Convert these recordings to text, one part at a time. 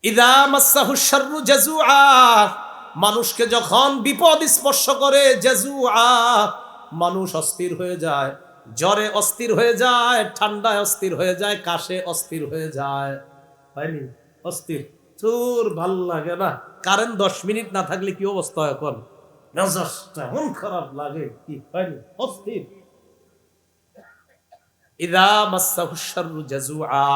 ইযা মাসসাহুশ শাররু জাজুআ, মানুষকে যখন বিপদ স্পর্শ করে, জাজুআ মানুষ অস্থির হয়ে যায়, জ্বরে অস্থির হয়ে যায়, ঠান্ডায় অস্থির হয়ে যায়, কাশে অস্থির হয়ে যায়। হয়নি? অস্থির, চোর ভাল লাগে না। কারেন্ট 10 মিনিট না থাকলে কি অবস্থা হয় এখন? মেজাজটা মন খারাপ লাগে, কি হয়নি? অস্থির। ইযা মাসসাহুশ শাররু জাজুআ,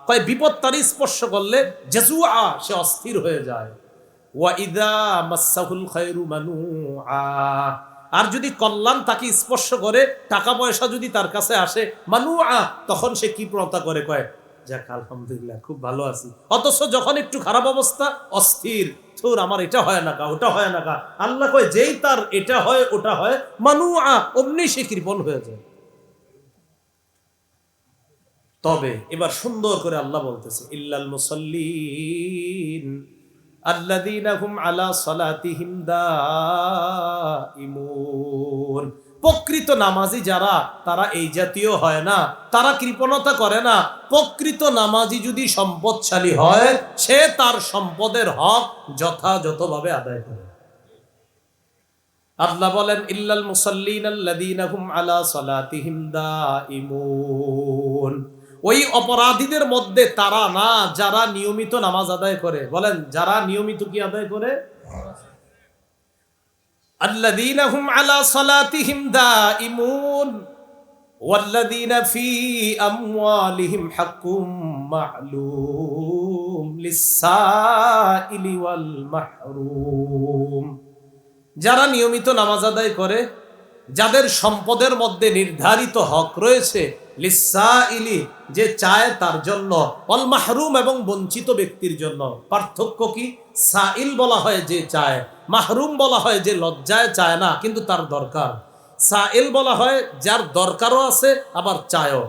কয় বিপদ তার স্পর্শ করলে জাজুআ, সে অস্থির হয়ে যায়। ওয়া ইযা মাসসাহুল খায়রু মানুআ, আর যদি কল্যাণ তাকে স্পর্শ করে, টাকা পয়সা যদি তার কাছে আসে, মানুআ, তখন সে কি প্রণতা করে, কয় যাক আলহামদুলিল্লাহ খুব ভালো আছি। অথচ যখন একটু খারাপ অবস্থা, অস্থির, তোর আমার এটা হয় না কা, ওটা হয় না কা। আল্লাহ কয় যেই তার এটা হয় ওটা হয়, মানুআ, অমনি সে কৃপণ হয়ে যায়। তবে এবার সুন্দর করে আল্লাহ বলতেছে, ইল্লাল মুসাল্লিন আল্লাযীনা হুম আলা সালাতিহিম দাঈমুন, প্রকৃত নামাজি যারা, তারা এই জাতীয় হয় না, তারা কৃপণতা করে না। প্রকৃত নামাজি যদি সম্পদশালী হয়, সে তার সম্পদের হক যথাযথভাবে আদায় করে। আল্লাহ বলেন, ইল্লাল মুসাল্লিন আল্লাযীনা হুম আলা সালাতিহিম দাঈমুন, ওই অপরাধীদের মধ্যে তারা না যারা নিয়মিত নামাজ আদায় করে। বলেন, যারা নিয়মিত কি আদায় করে? আল্লাযীনা হুম আলা সালাতিহিম দাঈমুন ওয়াল্লাযীনা ফী আমওয়ালিহিম হাক্কুম মা'লুম লিস-সাইলি ওয়াল মাহরুম, যারা নিয়মিত নামাজ আদায় করে, যাদের সম্পদের মধ্যে নির্ধারিত হক রয়েছে, লিসাইলি, যে চায় তার জন্য, অল মাহরুম, এবং বঞ্চিত ব্যক্তির জন্য। পার্থক্য কি? সাইল বলা হয় যে চায়, মাহরুম বলা হয় যে লজ্জায় চায় না কিন্তু তার দরকার। সাইল বলা হয় যার দরকারও আছে আবার চায়ও।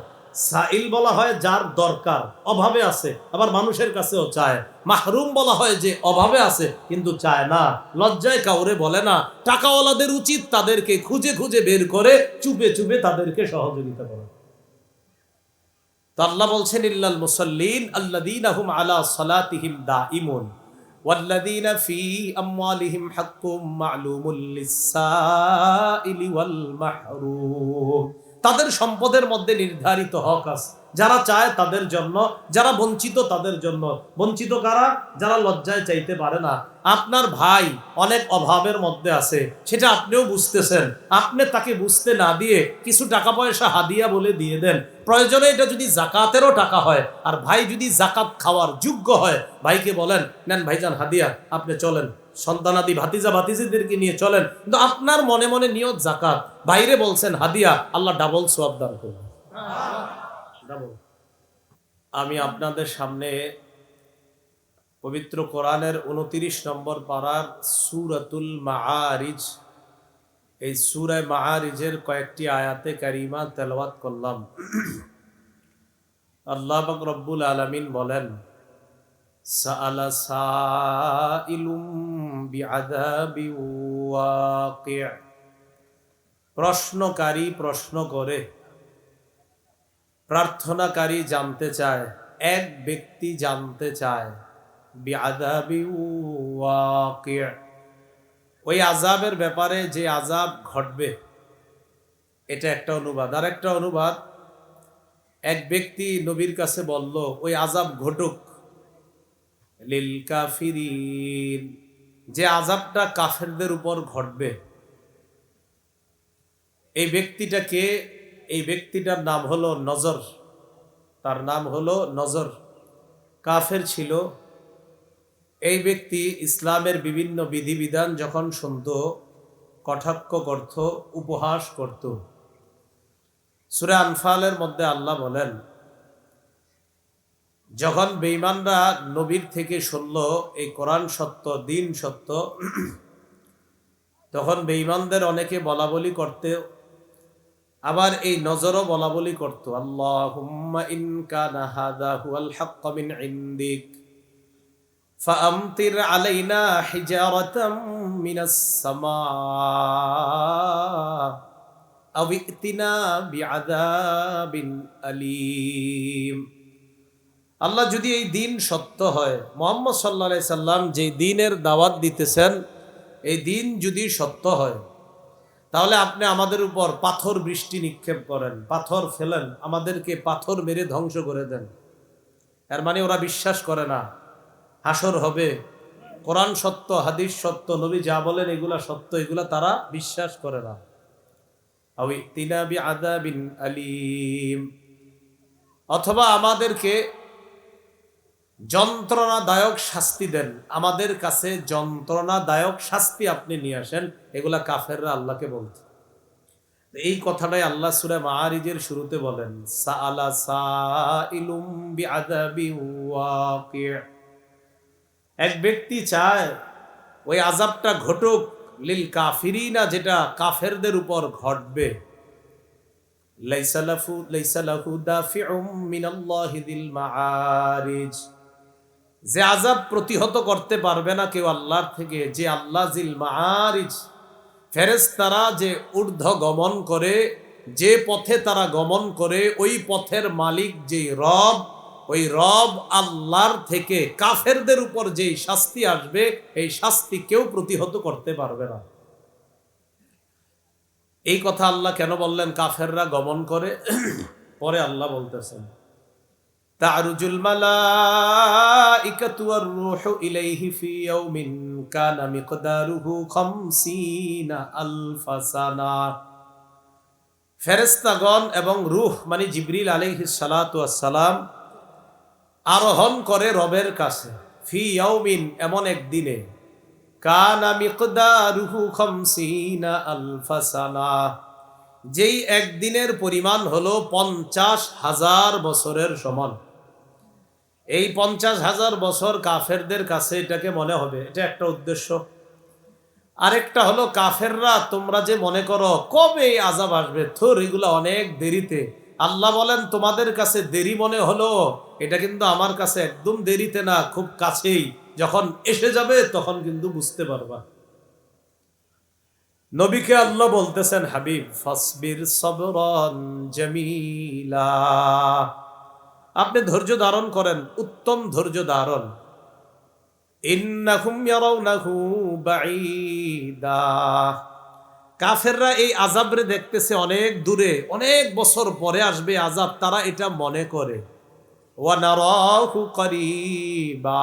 সাইল বলা হয় যার দরকার, অভাবে আছে, আবার মানুষের কাছেও চায়। মাহরুম বলা হয় যে অভাবে আছে কিন্তু চায় না, লজ্জায় কাউরে বলে না। টাকাওয়ালাদের উচিত তাদেরকে খুঁজে খুঁজে বের করে চুপে চুপে তাদেরকে সহযোগিতা করা। তো আল্লাহ বলছেন, ইল্লাল মুসাল্লিন আল্লাযীনা হুম আলা সালাতিহিম দাঈমুন ওয়াল্লাযীনা ফী আমওয়ালিহিম হাক্কুম মা'লুমুল লিস-সাইলি ওয়াল মাহরুম, তাদের সম্পদের মধ্যে নির্ধারিত হক আছে, যারা চায় তাদের জন্য, যারা বঞ্চিত তাদের জন্য। বঞ্চিত কারা? যারা লজ্জায় চাইতে পারে না। আপনার ভাই অনেক অভাবের মধ্যে আছে, সেটা আপনিও বুঝতেছেন, আপনি তাকে বুঝতে না দিয়ে কিছু টাকা পয়সা হাদিয়া বলে দিয়ে দেন। প্রয়োজনে এটা যদি জাকাতেরও টাকা হয়, আর ভাই যদি জাকাত খাওয়ার যোগ্য হয়, ভাইকে বলেন, নেন ভাইজান হাদিয়া, আপনি চলেন, সন্তানাদি ভাতিজা ভাতিজিদেরকে নিয়ে চলেন, কিন্তু আপনার মনে মনে নিয়ত জাকাত, বাইরে বলছেন হাদিয়া, আল্লাহ ডাবল সওয়াব দান করবেন। ডাবল। আমি আপনাদের সামনে পবিত্র কোরআনের 29 নম্বর পারার সূরাতুল মাআরিজ, এই সূরা মাআরিজের কয়েকটি আয়াতে কারিমা তেলাওয়াত করলাম। আল্লাহ পাক রব্বুল আলামিন বলেন, সাআলা সাইলুম বিআযাবিন ওয়াকি', প্রশ্নকারী প্রশ্ন করে, প্রার্থনাকারী জানতে চায়, এক ব্যক্তি জানতে চায়, বিআযাবিন ওয়াকি', ওই আযাবের ব্যাপারে যে আযাব ঘটবে, এটা একটা অনুবাদ। আর একটা অনুবাদ, এক ব্যক্তি নবীর কাছে বলল ওই আযাব ঘটুক, লিল কাফিরিন, যে আযাবটা কাফেরদের উপর ঘটবে। এই ব্যক্তিটাকে, এই ব্যক্তিটার নাম হলো নজর, তার নাম হলো নজর, কাফের ছিল। এই ব্যক্তি ইসলামের বিভিন্ন বিধিবিধান যখন শুনত, কটাক্ষ করত, উপহাস করত। সূরা আনফালের মধ্যে আল্লাহ বলেন, যখন বেঈমানরা নবীর থেকে শুনল এই কোরআন সত্য, দিন সত্য, তখন বেঈমানদের অনেকে বলা বলি করতে, আবার এই নজরও বলা বলি করত, আল্লাহুম্মা ইন কানা হাযা হুয়াল হাক্ক মিন ইনদিক ফাআমতির আলাইনা হিজারাতাম মিনাস সামা আও ইতিনা বিআযাবিন আলীম। আল্লাহ যদি এই দিন সত্য হয়, মুহাম্মদ সাল্লাল্লাহু আলাইহি সাল্লাম যেই দিনের দাওয়াত দিতেছেন এই দিন যদি সত্য হয়, তাহলে আপনি আমাদের উপর পাথর বৃষ্টি নিক্ষেপ করেন, পাথর ফেলেন, আমাদেরকে পাথর মেরে ধ্বংস করে দেন। এর মানে ওরা বিশ্বাস করে না হাসর হবে, কোরআন সত্য, হাদিস সত্য, নবী যা বলেন এগুলা সত্য, এগুলা তারা বিশ্বাস করে না। আও ইতিনা বিআযাবিন আলীম, অথবা আমাদেরকে যন্ত্রণাদায়ক শাস্তি দেন, আমাদের কাছে যন্ত্রণাদায়ক শাস্তি আপনি নিয়ে আসেন। এগুলা কাফেররা আল্লাহকে বলছে। এই কথাটাই আল্লাহ সূরা মাআরিজের শুরুতে বলেন, সাআলা সাইলুম বিআযাবিন ওয়াকি'। এক ব্যক্তি চায় ওই আযাবটা ঘটুক, লিল কাফিরিনা, যেটা কাফেরদের উপর ঘটবে। লাইসা লাহু দাফিউম মিনাল্লাহি যিল মাআরিজ, যে আযাব প্রতিহত করতে পারবে না কেউ আল্লাহর থেকে, যে আল্লাহ যিল মাআরিজ, ফেরেশতারা যে ঊর্ধ্ব গমন করে, যে পথে তারা গমন করে, ওই পথের মালিক যেই রব, ওই রব আল্লাহর থেকে কাফেরদের উপর যেই শাস্তি আসবে, এই শাস্তি কেউ প্রতিহত করতে পারবে না। এই কথা আল্লাহ কেন বললেন কাফেররা গমন করে? পরে আল্লাহ বলতেছেন, তা'রুজুল মালাইকাতু ওয়ার রূহু ইলাইহি ফি ইয়াউমিন কানা মিকদারুহু 50 আলফা সানা। ফেরেশতাগণ এবং রূহ মানে জিবরিল আলাইহিস সালাতু ওয়াস সালাম আরোহণ করে রবের কাছে, ফি ইয়াউমিন এমন এক দিনে, কানা মিকদারুহু 50 আলফা সানা, যেই একদিনের পরিমাণ হলো 50,000 বছরের সমান। এই 50,000 বছর কাফেরদের কাছে এটাকে মনে হবে, এটা একটা উদ্দেশ্য। আরেকটা হলো কাফেররা তোমরা যে মনে করো কবে এই আযাব আসবে, থুর এগুলো অনেক দেরিতে। আল্লাহ বলেন তোমাদের কাছে দেরি মনে হলো, এটা কিন্তু আমার কাছে একদম দেরিতে না, খুব কাছেই। যখন এসে যাবে তখন কিন্তু বুঝতে পারবা। নবীকে আল্লাহ বলতেছেন, হাবিব ফাসবির সাবরান জামিলা, আপনি ধৈর্য ধারণ করেন, উত্তম ধৈর্য ধারণ। ইন্নাহুম ইয়ারাউনাহু বাঈদা, কাফেররা এই আযাবরে দেখতেছে অনেক দূরে, অনেক বছর পরে আসবে আযাব, তারা এটা মনে করে। ওয়া নারাহু করিবা,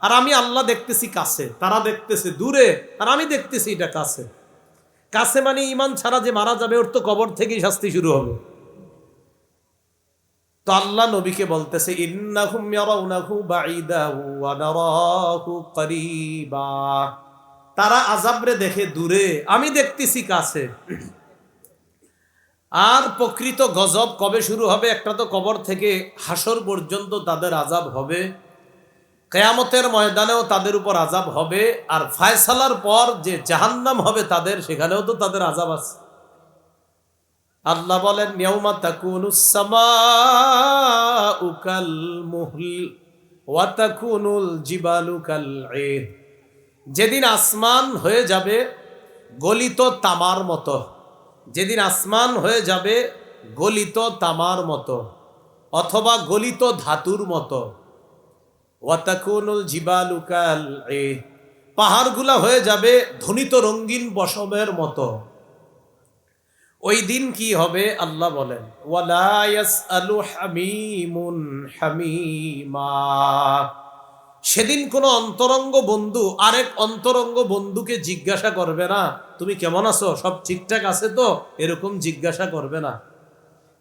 আর আমি আল্লাহ দেখতেছি কাছে, তারা দেখতেছে দূরে, আর আমি দেখতেছি এটা কাছে। কাছে মানে ঈমান ছাড়া যে মারা যাবে ওর তো কবর থেকেই শাস্তি শুরু হবে। তো আল্লাহ নবীকে বলতেছে, ইন্নাহুম ইয়ারাউনাহু বাঈদা ওয়া নারাহু করিবা, তারা আযাবরে দেখে দূরে, আমি দেখতেছি কাছে। আর প্রকৃত গজব কবে শুরু হবে? একটা তো কবর থেকে হাসর পর্যন্ত তাদের আযাব হবে, কিয়ামতের ময়দানেও তাদের উপর আযাব হবে, আর ফায়সালার পর যে জাহান্নাম হবে তাদের, সেখানেও তো তাদের আযাব আছে। আল্লাহ বলেন, ইয়াউমা তাকুনুস সামাউ কাল মুহল ওয়া তাকুনুল জিবালু কাল ঈদ, যেদিন আসমান হয়ে যাবে গলিত তামার মতো, যেদিন আসমান হয়ে যাবে গলিত তামার মতো অথবা গলিত ধাতুর মতো। ওয়া তাকুনুল জিবালু কাল ঈদ, পাহাড়গুলা হয়ে যাবে ধ্বনিত রঙিন পশমের মতো। ওই দিন কি হবে আল্লাহ বলেন, ওয়ালা ইয়াসআলু হামিমুন হামিমা, সেদিন কোনো অন্তরঙ্গ বন্ধু আরেক অন্তরঙ্গ বন্ধুকে জিজ্ঞাসা করবে না তুমি কেমন আছো, সব ঠিকঠাক আছে তো, এরকম জিজ্ঞাসা করবে না।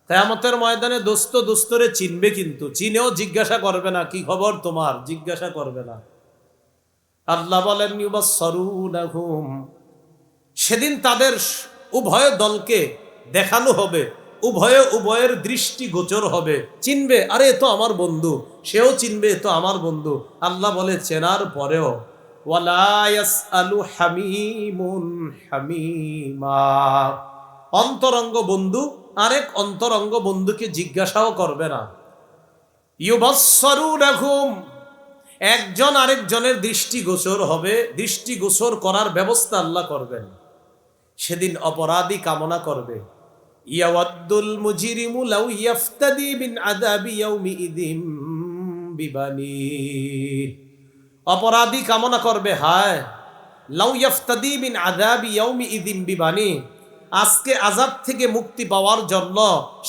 কিয়ামতের ময়দানে দোস্ত দোস্তরে চিনবে, কিন্তু চিনেও জিজ্ঞাসা করবে না কি খবর তোমার, জিজ্ঞাসা করবে না। আল্লাহ বলেন, ইউবাসসারুনাহুম, সেদিন তাদের উভয় দলকে দেখানো হবে, উভয়ের দৃষ্টি গোচর হবে, চিনবে, আরে এ তো আমার বন্ধু, সেও চিনবে এ তো আমার বন্ধু। আল্লাহ বলে, চেনার পরেও ওয়ালা ইয়াসআলু হামিমুন হামিমা, অন্তরঙ্গ বন্ধু আরেক অন্তরঙ্গ বন্ধুকে জিজ্ঞাসাও করবে না। ইউবাসসারুনাহুম, একজন আরেকজনের দৃষ্টি গোচর হবে, দৃষ্টি গোচর করার ব্যবস্থা আল্লাহ করবেন। সেদিন অপরাধী কামনা করবে, ইয়াওয়াদ্দুল মুজরিমু লাউ ইফতাদি বিন আযাবি ইয়াউমিইযিম বিবানি। অপরাধী কামনা করবে, হায় লাউ ইয়াফতাদি মিন আযাবি ইয়াউমি ইযিম বিবানি, আজকে আযাব থেকে মুক্তি পাওয়ার জন্য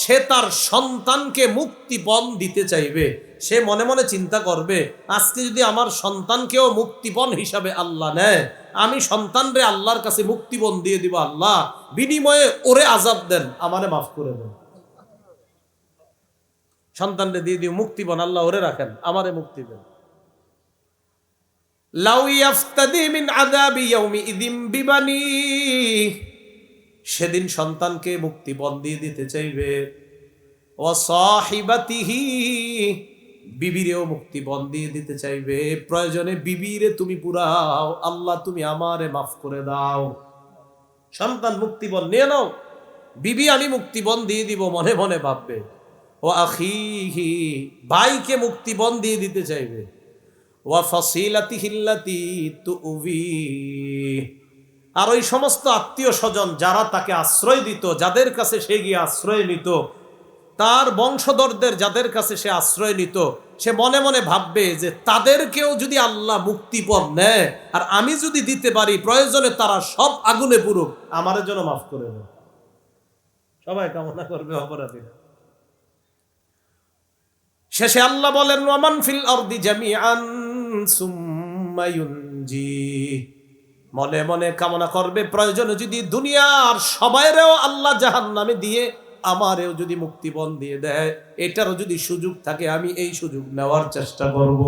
সে তার সন্তানকে মুক্তিপণ দিতে চাইবে। সে মনে মনে চিন্তা করবে, আজকে যদি আমার সন্তানকেও মুক্তিপণ হিসাবে আল্লাহ নেয়, আমি সন্তানরে আল্লাহর কাছে মুক্তিপণ দিয়ে দিব, আল্লাহ বিনিময়ে ওরে আযাব দেন, আমারে মাফ করে দেন। সন্তানরে দিয়ে দিও মুক্তিপণ, আল্লাহ ওরে রাখেন, আমারে মুক্তি দেন। লাউ ইয়াফতাদি মিন আযাবি ইয়াউমি ইযিম বিবানি, সেদিন সন্তানকে মুক্তিপণ দিয়ে দিতে চাইবে। ওয়া সাহিবাতিহি, বিবিরেও মুক্তিপণ দিয়ে দিতে চাইবে। প্রয়োজনে বিবিরে তুমি পুরাও, আল্লাহ তুমি আমারে মাফ করে দাও। সন্তান মুক্তিপণ নিয়ে নাও, বিবি আমি মুক্তিপণ দিয়ে দিব, মনে মনে ভাববে। ও আখিহি, ভাইকে মুক্তিপণ দিয়ে দিতে চাইবে। ওয়া ফাসিলাতিহিল্লাতি তুউবি, আর ওই সমস্ত আত্মীয় স্বজন যারা তাকে আশ্রয় দিত, যাদের কাছে সে গিয়ে আশ্রয় নিত, তার বংশধরদের যাদের কাছে সে আশ্রয় নিত, সে মনে মনে ভাববে যে তাদেরকেও যদি আল্লাহ মুক্তিপণ নেয় আর আমি যদি দিতে পারি, প্রয়োজনে তারা সব আগুনে পুরুক, আমার জন্য মাফ করে দেয়। সবাই কামনা করবে অপরাধীরা। শেষে আল্লাহ বলেন, ওয়ামান ফিল আরদি জামিআন সুম্মা ইউনজি, মনে মনে কামনা করবে প্রয়োজনে যদি দুনিয়ার সবাইরেও আল্লাহ জাহান্নামে দিয়ে আমারেও যদি মুক্তিপণ দিয়ে দেয়, এটারও যদি সুযোগ থাকে আমি এই সুযোগ নেওয়ার চেষ্টা করব।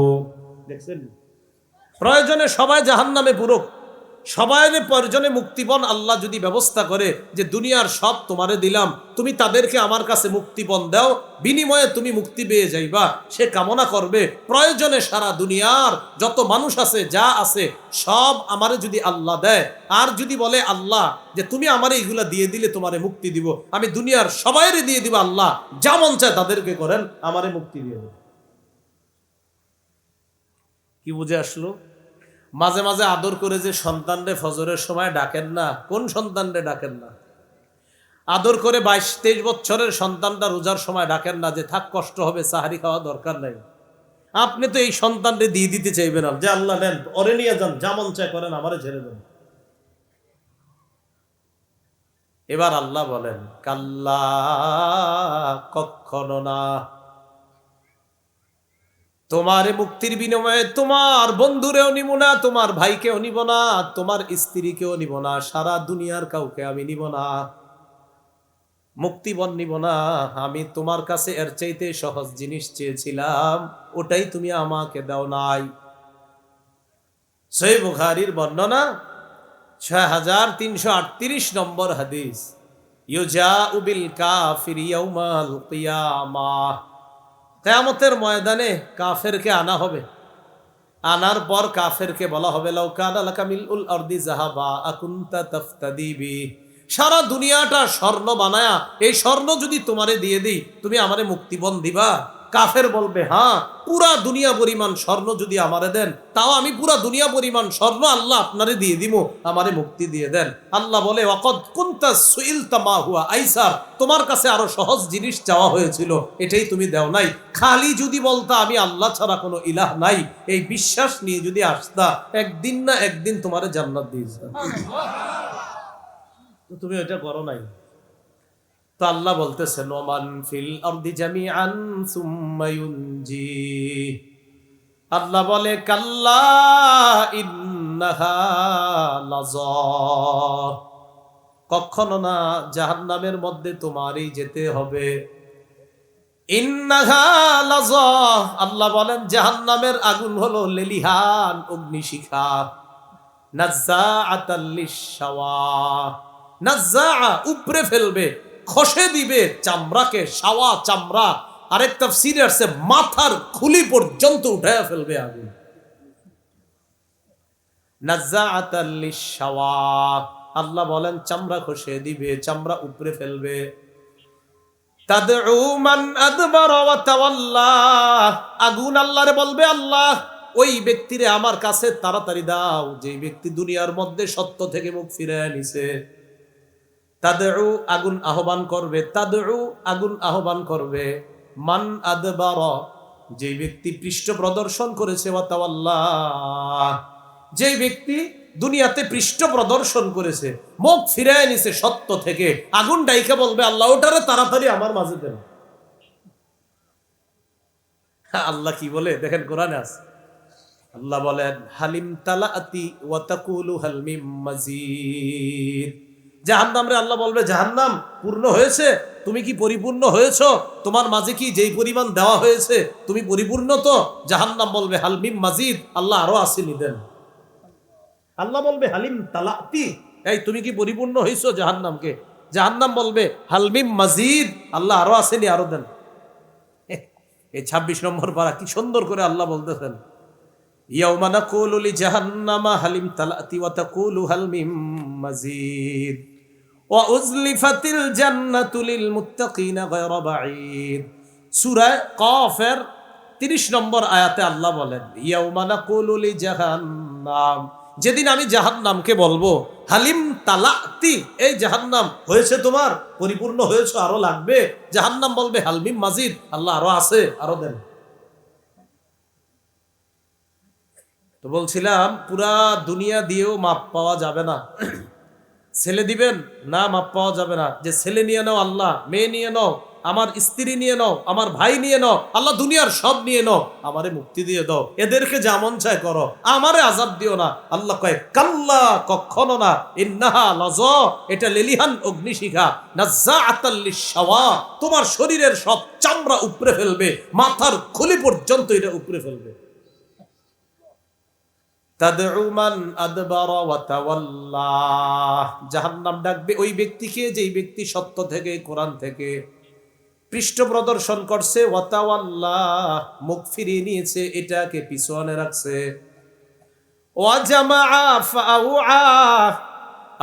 দেখছেন, প্রয়োজনে সবাই জাহান্নামে পুরুক, সবাই প্রয়োজনে মুক্তিপণ আল্লাহ যদি ব্যবস্থা করে যে দুনিয়ার সব তোমারে দিলাম, তুমি তাদেরকে আমার কাছে মুক্তিপণ দাও, বিনিময়ে তুমি মুক্তি পেয়ে যাইবা, সে কামনা করবে প্রয়োজনে সারা দুনিয়ার যত মানুষ আছে, যা আছে সব আমারে যদি আল্লাহ দেয়, আর যদি বলে আল্লাহ যে তুমি আমারে এগুলা দিয়ে দিলে তোমারে মুক্তি দিব, আমি দুনিয়ার সবাইরে দিয়ে দিব, আল্লাহ যা মন চায় তাদেরকে করেন, আমারে মুক্তি দিয়ে দেব। কি বুঝে আসলো? মাঝে মাঝে আদর করে যে সন্তানরে ফজরের সময় ডাকেন না, কোন সন্তানরে ডাকেন না? আদর করে 22-23 বছরের সন্তানটা রোজার সময় ডাকেন না যে থাক কষ্ট হবে, সাহারি খাওয়া দরকার নাই। আপনি তো এই সন্তানরে দিয়ে দিতে চাইবেন না, যে আল্লাহ নেন, ওরে নিয়ে যান, যা মন চায় করেন, আমারে ছেড়ে দেন। এবার আল্লাহ বলেন, কাল্লা, কখনো না। তোমার মুক্তির বিনিময়ে তোমার বন্ধুরেও নিব না, তোমার ভাইকেও নিব না, তোমার স্ত্রীকেও নিব না, সারা দুনিয়ার কাউকে আমি নিব না, মুক্তিপণ নিব না। আমি তোমার কাছে এর চাইতে সহজ জিনিস চেয়েছিলাম, ওটাই তুমি আমাকে দাও নাই। সহিহ বুখারীর বর্ণনা 6338 নম্বর হাদিস, ইউজাউ বিল কাফির ইয়াউমাল কিয়ামাহ, কিয়ামতের ময়দানে কাফেরকে আনা হবে। আনার পর কাফেরকে বলা হবে, লাউ কানা লাকা মিলউল আরদি যাহাবা আকুনতা তাফতাদি বি, সারা দুনিয়াটা স্বর্ণ বানায়া এই স্বর্ণ যদি তোমারে দিয়ে দিই, তুমি আমারে মুক্তিপণ দিবা? কাফের বলবে, হ্যাঁ, পুরা দুনিয়া পরিমাণ স্বর্ণ যদি আমারে দেন, তাও আমি পুরা দুনিয়া পরিমাণ স্বর্ণ আল্লাহ আপনারে দিয়ে দিব, আমারে মুক্তি দিয়ে দেন। আল্লাহ বলে, ওয়াকাদ কুনতা সুইলতা মা হুয়া আইসার, তোমার কাছে আরো সহজ জিনিস চাওয়া হয়েছিল, এটাই তুমি দাও নাই। খালি যদি বলতা আমি আল্লাহ ছাড়া কোনো ইলাহ নাই, এই বিশ্বাস নিয়ে যদি আসতা, একদিন না একদিন তোমারে জান্নাত দিয়ে দিতাম। তো তুমি ওইটা করো নাই। তো আল্লাহ বলতেছেন, ওমান ফিল আরদি জামিআন সুম্মা ইউনজি, আল্লাহ বলে, কাল্লা ইন্নাহা লাযা, কখনো না, জাহান্নামের মধ্যে তোমারই যেতে হবে। ইন্নাহা লাযা, আল্লাহ বলেন জাহান্নামের আগুন হলো লেলিহান অগ্নিশিখা, নাজ্জাআতাল লিশশাওয়া, নাজ্জা, উপরে ফেলবে, খসে দিবে চামড়াকে, শাওয়া চামড়া, আরেক তাফসীরে আছে মাথার খুলি পর্যন্ত উঠায়া ফেলবে আগুন। নাজ্জাআতাল লিশশাওয়া, আল্লাহ বলেন চামড়া খসে দিবে, চামড়া উপরে ফেলবে। তাদউ মান আদবারা ওয়া তাওয়াল্লা, আগুন আল্লাহরে বলবে, আল্লাহ ওই ব্যক্তিরে আমার কাছে তাড়াতাড়ি দাও, যে ব্যক্তি দুনিয়ার মধ্যে সত্য থেকে মুখ ফিরিয়ে নিছে। তাদউ, আগুন আহ্বান করবে, তাদউ, আগুন আহ্বান করবে, মান আদবারা, যে ব্যক্তি পৃষ্ঠ প্রদর্শন করেছে, ওয়াতাওয়াল্লাহ, যে ব্যক্তি দুনিয়াতে পৃষ্ঠ প্রদর্শন করেছে, মুখ ফিরায় নিছে সত্য থেকে, আগুন ডাইকে বলবে আল্লাহ ওটারে তাড়াতাড়ি আমার মাঝে দেন। আল্লাহ কি বলে দেখেন কোরআনে আছে, আল্লাহ বলেন হালিম তালাতি ওয়া তাকুলু হাল মিম মাজিদ। জাহান্নাম রে আল্লাহ বলবে, জাহান্নাম পূর্ণ হয়েছে, তুমি কি পরিপূর্ণ হয়েছো? তোমার মাঝে কি যেই পরিমাণ দেওয়া হয়েছে তুমি পরিপূর্ণ তো? জাহান্নাম বলবে হাল মিম মাজিদ, আল্লাহ আরো আসেনি দেন। আল্লাহ বলবে হালিম তালাতি, এই তুমি কি পরিপূর্ণ হয়েছো জাহান্নামকে? জাহান্নাম বলবে হাল মিম মাজিদ, আল্লাহ আরো আসেনি, আরো দেন। এই 26 নম্বর পারা কি সুন্দর করে আল্লাহ বলতেছেন, ইয়াউমা নাকুলু লিজাহান্নামা হালিম তালাতি ওয়া তাকুলু হাল মিম মাজিদ ওয়া উজলিফাতিল জান্নাতু লিল মুত্তাকিনা গায়রা বাঈদ। সূরা কাফের 30 নম্বর আয়াতে আল্লাহ বলেন ইয়াউমা নাকুলু লিজাহান্নাম, যেদিন আমি জাহান্নামকে বলবো হালিম তালাতি, এই জাহান্নাম হয়েছে তোমার, পরিপূর্ণ হয়েছে, আরো লাগবে? জাহান্নাম বলবে হাল মিম মাজিদ, আল্লাহ আরো আছে, আরো দেন। তো বলছিলাম পুরা দুনিয়া দিয়েও মাপ পাওয়া যাবে না। ছেলে দিবেন না, মাপ পাওয়া যাবে না। যে ছেলে নিয়ে নাও আল্লাহ, মেয়ে নিয়ে নাও, আমার স্ত্রী নিয়ে নাও, আমার ভাই নিয়ে নাও, আল্লাহ দুনিয়ার সব নিয়ে নাও, আমারে মুক্তি দিয়ে দাও, এদেরকে যেমন চায় করো, আমারে আযাব দিও না। আল্লাহ কয় কাল্লা, কখনো না, ইন্নাহা লাযা, এটা লেলিহান অগ্নিশিখা, নাজ্জাআতাল লিশশাওয়া, তোমার শরীরের সব চামড়া উপড়ে ফেলবে, মাথার খুলি পর্যন্ত এটা উপড়ে ফেলবে। তাদউ মান আদবারা ওয়া তাওয়াল্লা, জাহান্নাম ডাকবে ওই ব্যক্তিকে যেই ব্যক্তি সত্য থেকে, কোরআন থেকে পৃষ্ঠ প্রদর্শন করছে, ওয়া তাওয়াল্লা, মুখ ফিরিয়ে নিয়েছে, এটাকে পিছনে রাখছে। ওয়া জামাআ ফাআউআ,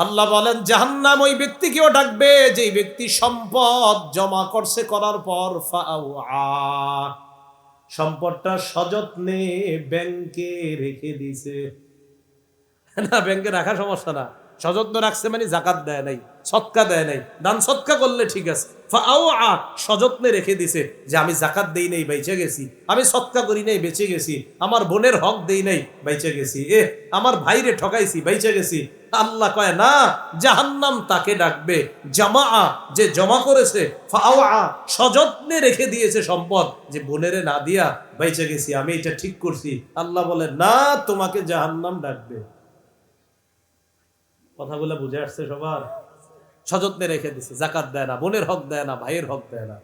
আল্লাহ বলেন জাহান্নাম ওই ব্যক্তিকেও ডাকবে যেই ব্যক্তি সম্পদ জমা করছে, করার পর ফাআউআ, সম্পদটা সযত্নে ব্যাংকে রেখে দিছে। না, ব্যাংকে রাখা সমস্যা না, সযত্ন রাখছে মানে জাকাত দেয় নাই, সদকা দেয় নাই, দান সদকা করলে ঠিক আছে। ফাআউআ, সযত্নে রেখে দিছে, যে আমি জাকাত দেই নাই, বেঁচে গেছি, আমি সদকা করি নাই, বেঁচে গেছি, আমার বোনের হক দেই নাই, বেঁচে গেছি, আমার ভাইরে ঠকাইছি, বেঁচে গেছি। আল্লাহ কয় না, জাহান্নাম তাকে ডাকবে জামা, যে জমা করেছে, ফাআউআ, সযত্নে রেখে দিয়েছে সম্পদ, যে বোনেরে না দিয়া বেঁচে গেছি, আমি এটা ঠিক করছি। আল্লাহ বলে না, তোমাকে জাহান্নাম ডাকবে। কথাগুলো বুঝে আসছে সবার? সযত্নে রেখে দিছে, জাকাত দেয় না, বোনের হক দেয় না, ভাইয়ের হক দেয় না।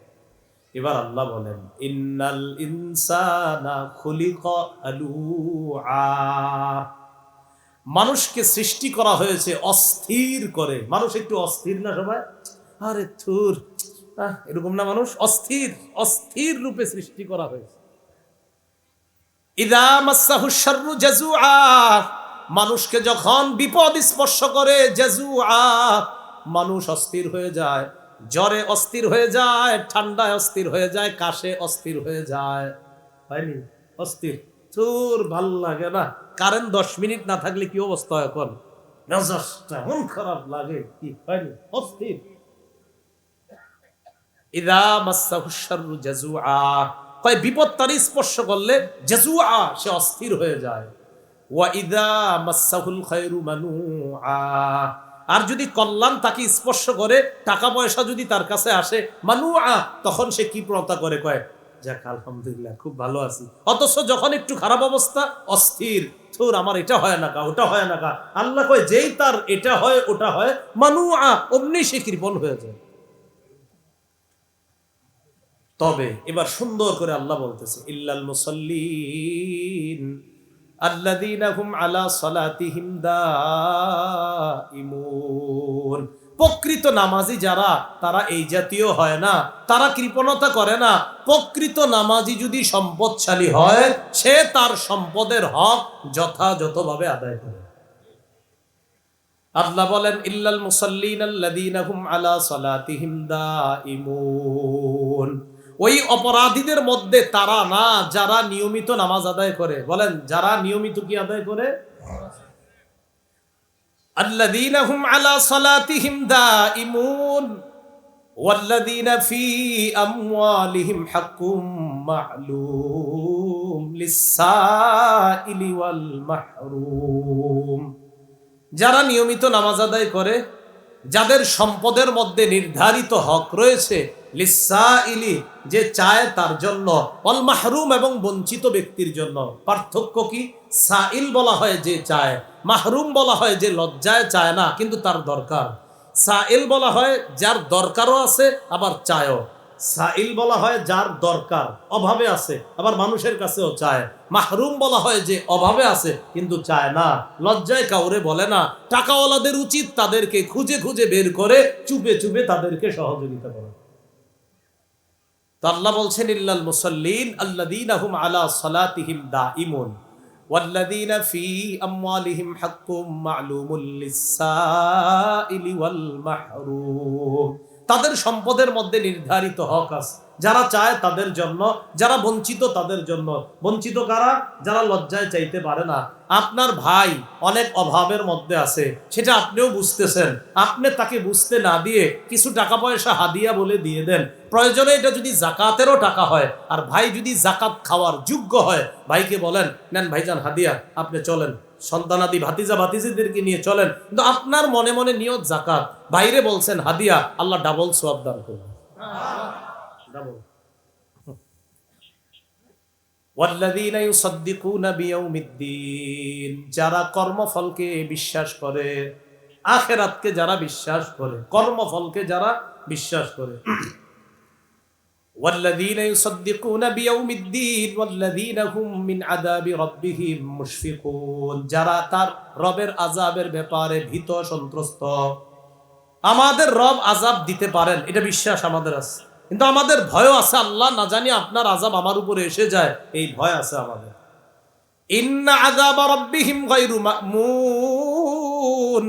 এবার আল্লাহ বলেন ইন্নাল ইনসানা খুলিকা হালুআ, মানুষকে সৃষ্টি করা হয়েছে অস্থির করে। মানুষ একটু অস্থির না সবাই? আরে থুর, এরকম না, মানুষ অস্থির, অস্থির রূপে সৃষ্টি করা হয়েছে। ইযা মাসসাহুশ শাররু জাযুআ, মানুষকে যখন বিপদ স্পর্শ করে, জাযুআ, মানুষ অস্থির হয়ে যায়, জ্বরে অস্থির হয়ে যায়, ঠান্ডায় অস্থির হয়ে যায়, কাশে অস্থির হয়ে যায়, হয়নি? অস্থির, তোর ভাল লাগে না, কারেন্ট 10 মিনিট না থাকলে কি অবস্থা হয়, এখন মেজাজটা মন খারাপ লাগে, কি হয়নি? অস্থির। ইযা মাসসাহুশ শাররু জাযুআ, কয় বিপদ তার স্পর্শ করলে জাযুআ, সে অস্থির হয়ে যায়। ওয়া ইযা মাসসাহুল খায়রু মানুআ, আর যদি কল্যাণ তাকে স্পর্শ করে, টাকা পয়সা যদি তার কাছে আসে, মানুআ, তখন সে কি প্রতা করে, কয় যাক আলহামদুলিল্লাহ খুব ভালো আছি। অথচ যখন একটু খারাপ অবস্থা, অস্থির, থুর আমার এটা হয় না কা, ওটা হয় না কা। আল্লাহ কয় যেই তার এটা হয়, ওটা হয়, মানুআ, অমনি সে কৃপণ হয়ে যায়। তবে এবার সুন্দর করে আল্লাহ বলতেছে ইল্লাল মুসাল্লিন আল্লাযীনা হুম আলা সালাতিহিম দাঈমুন, প্রকৃত নামাজি যারা, তারা এই জাতীয় হয় না, তারা কৃপণতা করে না। প্রকৃত নামাজি যদি সম্পদশালী হয়, সে তার সম্পদের হক যথাযথভাবে আদায় করে। আল্লাহ বলেন ইল্লাল মুসাল্লিন আল্লাযীনা হুম আলা সালাতিহিম দাঈমুন, ওই অপরাধীদের মধ্যে তারা না যারা নিয়মিত নামাজ আদায় করে। বলেন যারা নিয়মিত কি আদায় করে? আল্লাযীনা হুম আলা সালাতিহিম দাঈমুন, ওয়াল্লাযীনা ফী আমওয়ালিহিম হাক্কুম মা'লুম লিস-সাইলি ওয়াল মাহরুম। যারা নিয়মিত নামাজ আদায় করে, যাদের সম্পদের মধ্যে নির্ধারিত হক রয়েছে, লিস-সাইলি যে চায় তার জন্য, ওয়াল মাহরুম এবং বঞ্চিত ব্যক্তির জন্য। পার্থক্য কি? সাইল বলা হয় যে চায়, মাহরুম বলা হয় যে লজ্জায় চায় না কিন্তু তার দরকার। সাইল বলা হয় যার দরকারও আছে আবার চায়ও। সাইল বলা হয় যার দরকার, অভাবে আছে, আবার মানুষের কাছেও চায়। মাহরুম বলা হয় যে অভাবে আছে কিন্তু চায় না, লজ্জায় কাউরে বলে না। টাকাওয়ালাদের উচিত তাদেরকে খুঁজে খুঁজে বের করে চুপে চুপে তাদেরকে সহযোগিতা করা। তো আল্লাহ বলছেন ইল্লাল মুসাল্লিন আল্লাযীনা হুম আলা সালাতিহিম দাঈমুন ওয়াল্লাযীনা ফী আমওয়ালিহিম হাক্কুম মা'লুমুল লিস-সাইলি ওয়াল মাহরুম। তাদের সম্পদের মধ্যে নির্ধারিত হক আছে, যারা চায় তাদের জন্য, যারা বঞ্চিত তাদের জন্য। বঞ্চিত কারা? যারা লজ্জায় চাইতে পারে না। আপনার ভাই অনেক অভাবের মধ্যে আছে, সেটা আপনিও বুঝতেছেন, আপনি তাকে বুঝতে না দিয়ে কিছু টাকা পয়সা হাদিয়া বলে দিয়ে দেন। প্রয়োজনে এটা যদি জাকাতেরও টাকা হয়, আর ভাই যদি জাকাত খাওয়ার যোগ্য হয়, ভাইকে বলেন নেন ভাইজান হাদিয়া, আপনি চলেন, সন্তানাদি ভাতিজা ভাতিজিদেরকে নিয়ে চলেন, কিন্তু আপনার মনে মনে নিয়ত জাকাত, বাইরে বলছেন হাদিয়া, আল্লাহ ডাবল সওয়াব দান করবেন। ডাবল। ওয়াল্লাযীনা ইউসাদ্দিকুনা বিয়াউমিদ্দিন, যারা কর্মফলকে বিশ্বাস করে, আখিরাতকে যারা বিশ্বাস করে, কর্মফলকে যারা বিশ্বাস করে। ওয়াল্লাযীনা ইউসাদ্দিকুনা বিয়াউমিদ্দিন ওয়াল্লাযীনা হুম মিন আযাবি রাব্বিহিম মুশফিকুন, যারা তার রবের আযাবের ব্যাপারে ভীত সন্ত্রস্ত। আমাদের রব আযাব দিতে পারেন, এটা বিশ্বাস আমাদের আছে, কিন্তু আমাদের ভয় আছে, আল্লাহ না জানি আপনার আযাব আমার উপরে এসে যায়, এই ভয় আছে আমাদের। ইন্না আযাবা রাব্বিহিম গায়রু মা'মুন,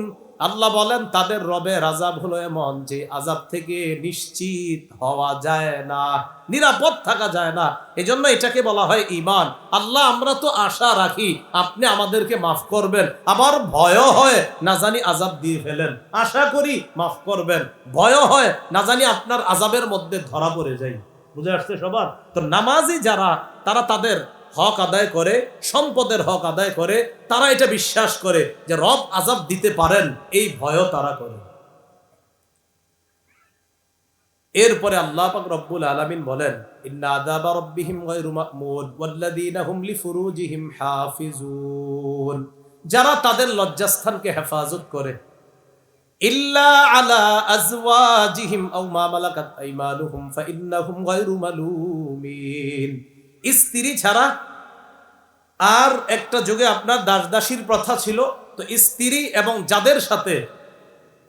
আল্লাহ বলেন তাদের রবের আযাব হলো এমন যে আযাব থেকে নিশ্চিত হওয়া যায় না, নিরাপদ থাকা যায় না। এজন্য এটাকে বলা হয় ঈমান। আল্লাহ আমরা তো আশা রাখি আপনি আমাদেরকে মাফ করবেন, আবার ভয় হয় না জানি আযাব দিয়ে ফেলেন। আশা করি মাফ করবেন, ভয় হয় না জানি আপনার আযাবের মধ্যে ধরা পড়ে যাই। বুঝে আসছে সবার? তো নামাজি যারা, তারা তাদের হক আদায় করে, সম্পদের হক আদায় করে, তারা এটা বিশ্বাস করে যে রব আযাব দিতে পারেন, এই ভয়ও তারা করে। এরপরে আল্লাহ পাক রব্বুল আলামিন বলেন ইন্না আযাবা রাব্বিহিম গায়রু মা'মুন ওয়াল্লাযীনা হুম লিফুরুজিহিম হাফিজুন, যারা তাদের লজ্জাস্থানকে হেফাজত করে, ইল্লা আলা আজওয়াজিহিম আও মা মালাকাত আইমানুহুম ফাইন্নাহুম গায়রু মালুমিন। স্ত্রী ছাড়া, আর একটা যুগে আপনার দাসদাসীর প্রথা ছিল, তো স্ত্রী এবং যাদের সাথে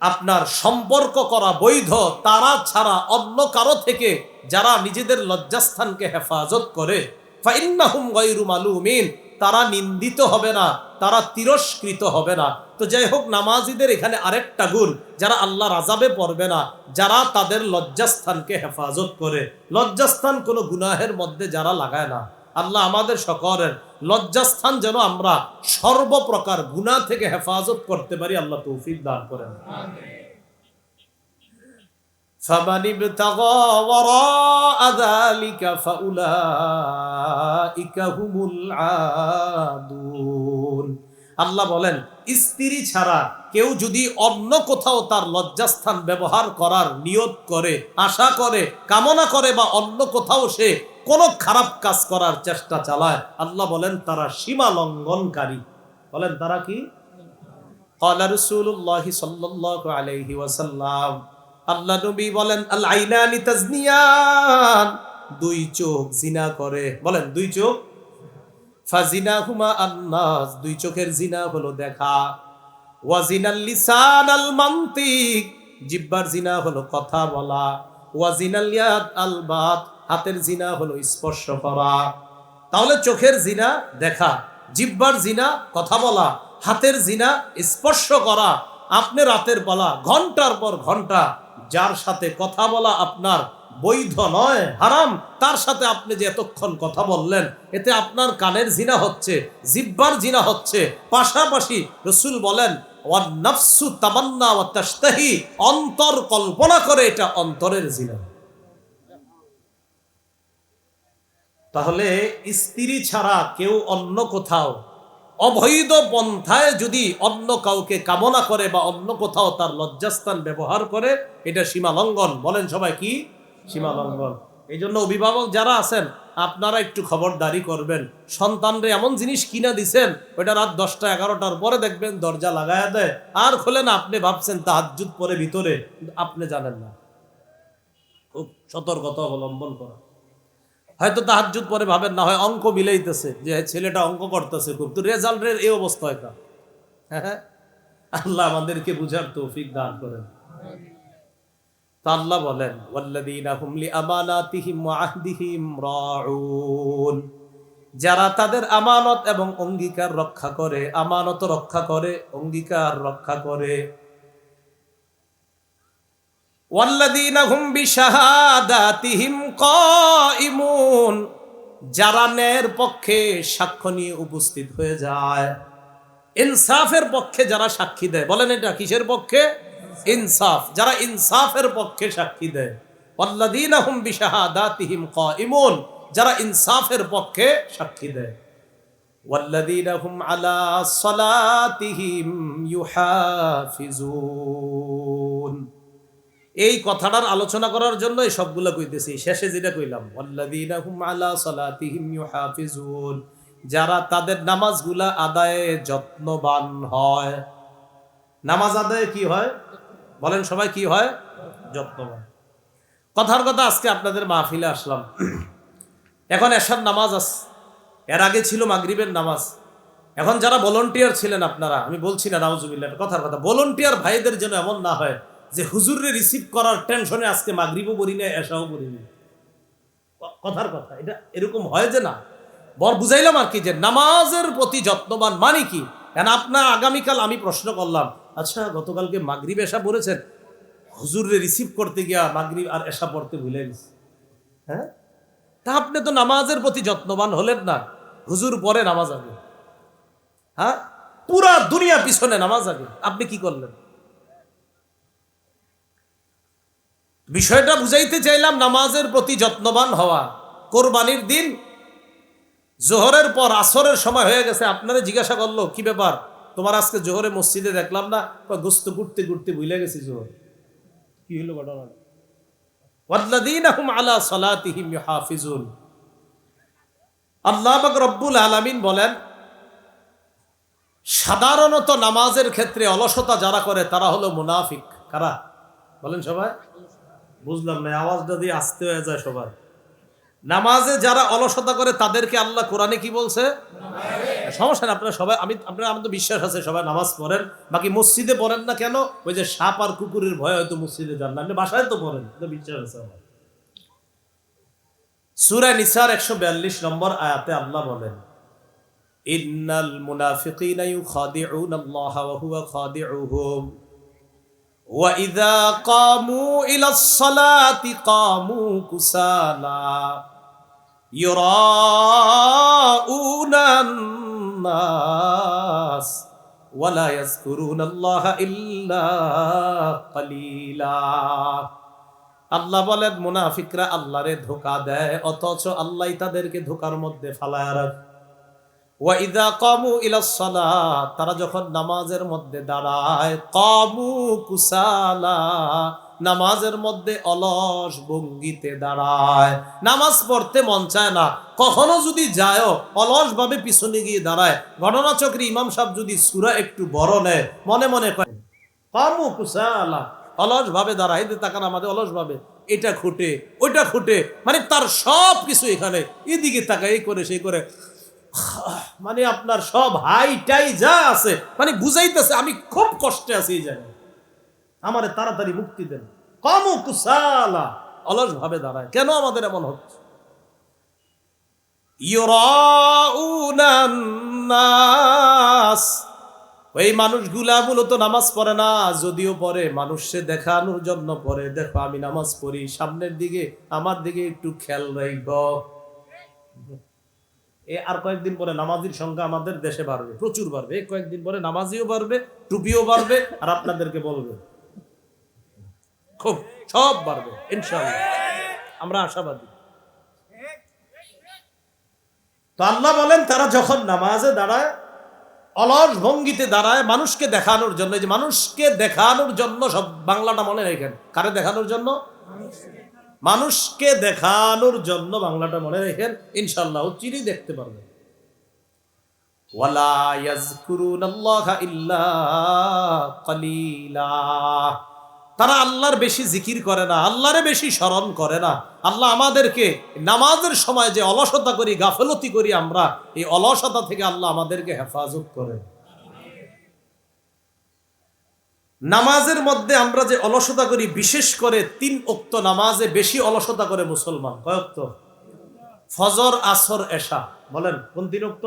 আপনার সম্পর্ক করা বৈধ, তারা ছাড়া অন্য কারো থেকে যারা নিজেদের লজ্জাস্থানকে হেফাজত করে, ফাইন্নাহুম গায়রু মালুমিন, তারা নিন্দিত হবে না, তারা তিরস্কৃত হবে না। তো যাই হোক, নামাজিদের এখানে আরেকটা গুণ, যারা আল্লাহর আযাবে পড়বে না, যারা তাদের লজ্জাস্থানকে হেফাজত করে। লজ্জাস্থান কোনো গুনাহের মধ্যে যারা লাগায় না। আল্লাহ আমাদের সকলের লজ্জাস্থান যেন আমরা সর্বপ্রকার গুনাহ থেকে হেফাজত করতে পারি, আল্লাহ তৌফিক দান করেন। ফামান ইবতাগা ওয়ারাআ যালিকা ফাউলাইকা হুমুল আদুন। আল্লাহ বলেন স্ত্রী ছাড়া কেউ যদি অন্য কোথাও তার লজ্জাস্থান ব্যবহার করার নিয়ত করে, আশা করে, কামনা করে, বা অন্য কোথাও সে কোন খারাপ কাজ করার চেষ্টা চালায়, আল্লাহ বলেন তারা সীমা লঙ্ঘনকারী। বলেন তারা কি? ক্বালা রাসূলুল্লাহ সাল্লাল্লাহু আলাইহি ওয়াসাল্লাম, আল্লাহ নবী বলেন আল আইনানি তাজনিয়ান, দুই চোখ জিনা করে। বলেন দুই চোখ, ফাজিনাহুমা আন্নাস, দুই চোখের জিনা হলো দেখা। ওয়া জিনাল লিসান আল মানতিক, জিহ্বার জিনা হলো কথা বলা। ওয়া জিনাল ইয়াদ আল বাত, হাতের জিনা হলো স্পর্শ করা। তাহলে চোখের জিনা দেখা, জিহ্বার জিনা কথা বলা, হাতের জিনা স্পর্শ করা। আপনি রাতের বেলা ঘন্টার পর ঘন্টা যার সাথে কথা বলা আপনার বৈধ নয়, হারাম, তার সাথে আপনি যে এতক্ষণ কথা বললেন, এতে আপনার কানের জিনা হচ্ছে, জিহ্বার জিনা হচ্ছে। পাশাপাশি রাসূল বলেন ওয়ান নাফসু তামান্না ওয়া তাশতাহি, অন্তর কল্পনা করে, এটা অন্তরের জিনা। তাহলে স্ত্রী ছাড়া কেউ অন্য কোথাও অবৈধ পন্থায় যদি অন্য কাউকে কামনা করে বা অন্য কোথাও তার লজ্জাস্থান ব্যবহার করে, এটা সীমা লঙ্ঘন। বলেন সবাই, কি সীমা লঙ্ঘন? এই জন্য অভিভাবক যারা আছেন, আপনারা একটু খবরদারি করবেন। সন্তানরে এমন জিনিস কিনা দিছেন, ওইটা রাত 10টা 11টার পরে দেখবেন দরজা লাগায়া দেয়, আর খোলে না, আপনি ভাবছেন তাহাজ্জুদ পরে ভিতরে, আপনি জানেন না। খুব সতর্কতা অবলম্বন করা। হয়তো তাহাজ্জুদ পরে ভাবেন না হয় অঙ্ক মিলাইতেছে, যে ছেলেটা অঙ্ক করতেছে খুব, তো রেজাল্টের এই অবস্থা হয় না। হ্যাঁ, আল্লাহ আমাদেরকে বুঝার তৌফিক দান করেন। তা আল্লাহ বলেন ওয়াল্লাযীনা হুম লিআমানাতিহিম ওয়া আহদিহিম রাউন, যারা তাদের আমানত এবং অঙ্গীকার রক্ষা করে, আমানত রক্ষা করে, অঙ্গীকার রক্ষা করে। ওয়াল্লাযীনা হুম বিশাহাদাতিহিম কায়িমুন, যারা ন্যায়ের পক্ষে সাক্ষ্য নিয়ে উপস্থিত হয়ে যায়, ইনসাফের পক্ষে যারা সাক্ষী দেয়। বলেন এটা কিসের পক্ষে? ইনসাফ। যারা ইনসাফের পক্ষে সাক্ষী দেয়। ওয়াল্লাযীনা হুম বিশাহাদাতিহিম কায়িমুন, যারা ইনসাফের পক্ষে সাক্ষী দেয়। ওয়াল্লাযীনা হুম আলা সালাতিহিম ইউহাফিজুন। এই কথাটার আলোচনা করার জন্য এই সবগুলো কইতেছি। শেষে যেটা কইলাম ওয়াল্লাযীনা হুম আলা সালাতিহিম ইউহাফিজুন, যারা তাদের নামাজগুলা আদায়ে যত্নবান হয়। নামাজ আদায়ে কি হয়? বলেন সবাই, কি হয়? যত্নবান। কথার কথা, আজকে আপনাদের মাহফিলে আসলাম, এখন এশার নামাজ আছে, এর আগে ছিল মাগরিবের নামাজ। এখন যারা ভলান্টিয়ার ছিলেন আপনারা, আমি বলছি না নাউজুবিল্লাহ, কথার কথা, ভলান্টিয়ার ভাইদের জন্য এমন না হয় যে হুজুররে রিসিভ করার টেনশনে আজকে মাগরিবও পড়ি না, এশাও পড়ি না। কথার কথা, এটা এরকম হয় যে না, বর বুঝাইলাম আর কি, যে নামাজের প্রতি যত্নবান মানে কি। কেন আপনার আগামীকাল আমি প্রশ্ন করলাম, আচ্ছা গতকালকে মাগরিব এশা পড়েছেন, হুজুররে রিসিভ করতে গিয়া মাগরিব আর এশা পড়তে ভুলে গেছে। হ্যাঁ, তা আপনি তো নামাজের প্রতি যত্নবান হলেন না। হুজুর পরে নামাজ আগে, হ্যাঁ, পুরা দুনিয়া পিছনে নামাজ আগে, আপনি কি করলেন? বিষয়টা বুঝাইতে চাইলাম, নামাজের প্রতি যত্নবান হওয়া। কোরবানির দিন জোহরের পর আসরের সময় হয়ে গেছে, আপনারা জিজ্ঞাসা করলো কি ব্যাপার তোমার, আজকে জোহরে মসজিদে দেখলাম না, গোস্ত ঘুরতে ঘুরতে ভুলে গেছি জোহর। কি হলো ঘটনা? ওয়াল্লাযীনা হুম আলা সালাতিহিম ইউহাফিজুন। আল্লাহ পাক রব্বুল আলামিন বলেন, সাধারণত নামাজের ক্ষেত্রে অলসতা যারা করে তারা হলো মুনাফিক। কারা? বলেন সবাই। বুঝলাম না, আওয়াজটা দিয়ে আসতে হয়ে যায় সবার। নামাজে যারা অলসতা করে তাদেরকে আল্লাহ কোরআনে কি বলছে? সমস্যা না, আপনারা সবাই, আপনারা, আমার তো বিশ্বাস আছে সবাই নামাজ পড়েন, বাকি মসজিদে পড়েন না কেন? ওই যে সাপ আর কুকুরের ভয় হয়তো মসজিদে যান না, আপনি বাসায় তো পড়েন, বিশ্বাস আছে আমার। সূরা নিসার 142 নম্বর আয়াতে আল্লাহ বলেন, ইন্নাল মুনাফিকিনা ইউখাদিউনাল্লাহা ওয়া হুয়া খাদিউহুম ওয়া ইযা কামু ইলাস সালাতি কামু কুসালা ইউরাউনান নাস ওয়া লা ইয়াযকুরুনাল্লাহা ইল্লা কালিলা। আল্লাহ বলেন, মুনাফিকরা আল্লাহরে ধোঁকা দেয়, অথচ আল্লাহ তাদেরকে ধোঁকার মধ্যে ফালায়া রাখে। ওয়া ইযা কামু ইলাস সালাত, তারা যখন নামাজের মধ্যে দাঁড়ায়, কামু কুসালা, নামাজের মধ্যে অলস ভঙ্গিতে দাঁড়ায়। নামাজ পড়তে মন চায় না, কখনো যদি যায় অলস ভাবে পিছনে গিয়ে দাঁড়ায়। ঘটনাচক্রে ইমাম সাহেব যদি সূরা একটু বড় নেয়, মনে মনে কয় কামু কুসালা, অলস ভাবে দাঁড়ায়। তাকান আমাদের অলস ভাবে, এটা খুঁটে ওইটা খুঁটে, মানে তার সব কিছু এখানে, এদিকে তাকায়, এই করে সেই করে, মানে আপনার সব হাইটাই যা আছে, মানে বুঝাইতেছে আমি খুব কষ্টে আছি এই জায়গায়, আমারে তাড়াতাড়ি মুক্তি দেন। কামু কুসালা, অলস ভাবে দাঁড়ায়। কেন আমাদের এমন হচ্ছে? ইউরাউনান নাস, ওই মানুষগুলা মূলত নামাজ পড়ে না, যদিও পড়ে মানুষকে দেখানোর জন্য পড়ে, দেখো আমি নামাজ পড়ি, সামনের দিকে আমার দিকে একটু খেয়াল রাখবো। আর কয়েকদিন পরে নামাজির সংখ্যা আমাদের দেশে বাড়বে, প্রচুর বাড়বে। কয়েকদিন পরে নামাজিও বাড়বে, টুপিও বাড়বে, আর আপনাদেরকে বলবে খুব সব বাড়বে ইনশাআল্লাহ, আমরা আশাবাদী। তো আল্লাহ বলেন তারা যখন নামাজে দাঁড়ায়, অলস ভঙ্গিতে দাঁড়ায় মানুষকে দেখানোর জন্য, যে মানুষকে দেখানোর জন্য, সব বাংলাটা মনে রেখেন, কারে দেখানোর জন্য? মানুষকে দেখানোর জন্য, বাংলাটা মনে রেখেন, ইনশাআল্লাহ চিরই দেখতে পারবেন। ওয়ালা ইয়াযকুরুনাল্লাহা ইল্লা কালিলা, তারা আল্লাহর বেশি জিকির করে না, আল্লাহরে বেশি স্মরণ করে না। আল্লাহ আমাদেরকে নামাজের সময় যে অলসতা করি, গাফলতি করি আমরা, এই অলসতা থেকে আল্লাহ আমাদেরকে হেফাজত করে। নামাজের মধ্যে আমরা যে অলসতা করি, বিশেষ করে 3 ওয়াক্ত নামাজে বেশি অলসতা করে মুসলমান। কয় ওয়াক্ত? ফজর, আসর, এশা। বলেন কোন 3 ওয়াক্ত?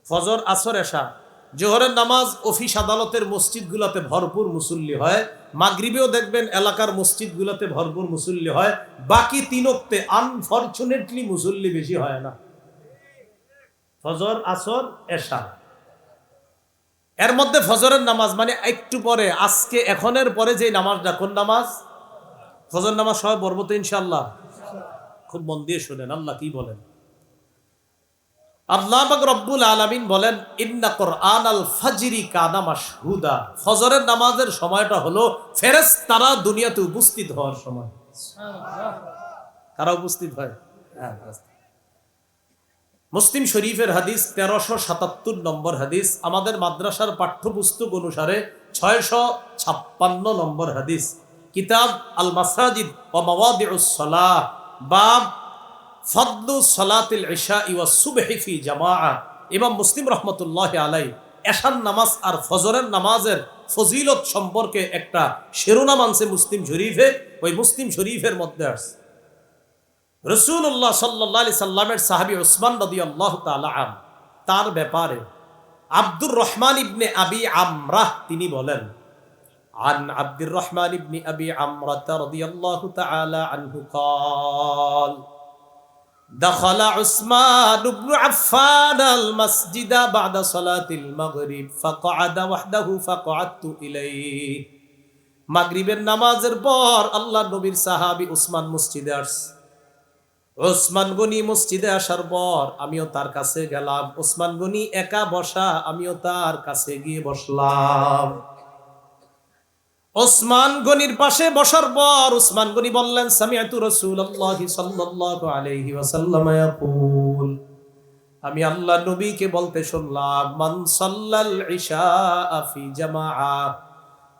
ফজর, আসর, এশা। জোহরের নামাজ অফিস আদালতের মসজিদগুলোতে ভরপুর মুসল্লি হয়, মাগরিবেও দেখবেন এলাকার মসজিদগুলোতে ভরপুর মুসল্লি হয়। বাকি 3 ওয়াক্তে আনফরচুনেটলি মুসল্লি বেশি হয় না। ফজর, আসর, এশা। এর মধ্যে ফজরের নামাজ মানে একটু পরে, আজকে এখনের পরে যে নামাজটা, কোন নামাজ? ফজর নামাজ সবাই পড়ব তো ইনশাআল্লাহ। খুব মন দিয়ে শুনেন আল্লাহ কি বলেন। আল্লাহ পাক রব্বুল আলামিন বলেন, ইন্না কুরআনাল ফাজরি কানা মাশহুদা, ফজরের নামাজের সময়টা হলো ফেরেশতারা দুনিয়াতে উপস্থিত হওয়ার সময়। কারা উপস্থিত হয়? মুসলিম শরীফের হাদিস 1377 নম্বর হাদিস, আমাদের মাদ্রাসার পাঠ্যপুস্তক অনুসারে 656 নম্বর হাদিস, কিতাব আল মাসাজিদ ওয়া মাওয়াদিউস সালাহ, বাব ফাদলু সালাতিল ইশা ওয়া সুবহি ফি জামাআ। ইমাম মুসলিম রাহমাতুল্লাহি আলাইহি এশার নামাজ আর ফজরের নামাজের ফজিলত সম্পর্কে একটা শিরোনাম আনছে মুসলিম শরীফে। ওই মুসলিম শরীফের মধ্যে আছে রাসূলুল্লাহ সাল্লাল্লাহু আলাইহি সাল্লামের সাহাবী উসমান রাদিয়াল্লাহু তাআলা আনহু, তার ব্যাপারে আব্দুর রহমান ইবনে আবি আমরাহ তিনি বলেন, আন আব্দুর রহমান ইবনে আবি আমরাহ রাদিয়াল্লাহু তাআলা আনহু قال دخل عثمان بن عفان المسجد بعد صلاة المغرب فقعد وحده فقعدت إليه। মাগরিবের নামাজের পর আল্লাহর নবীর সাহাবী উসমান মসজিদে আসছে। উসমান গনি মসজিদে আসার পর আমিও তার কাছে গেলাম। উসমান গনি একা বসা, আমিও তার কাছে গিয়ে বসলাম। উসমান গনির পাশে বসার পর উসমান গনি বললেন, সামিআতু রাসূলুল্লাহি সাল্লাল্লাহু আলাইহি ওয়াসাল্লাম ইয়াকুল, আমি আল্লাহর নবীকে বলতে শুনলাম, মান সাল্লাল ইশা ফি জামাআ,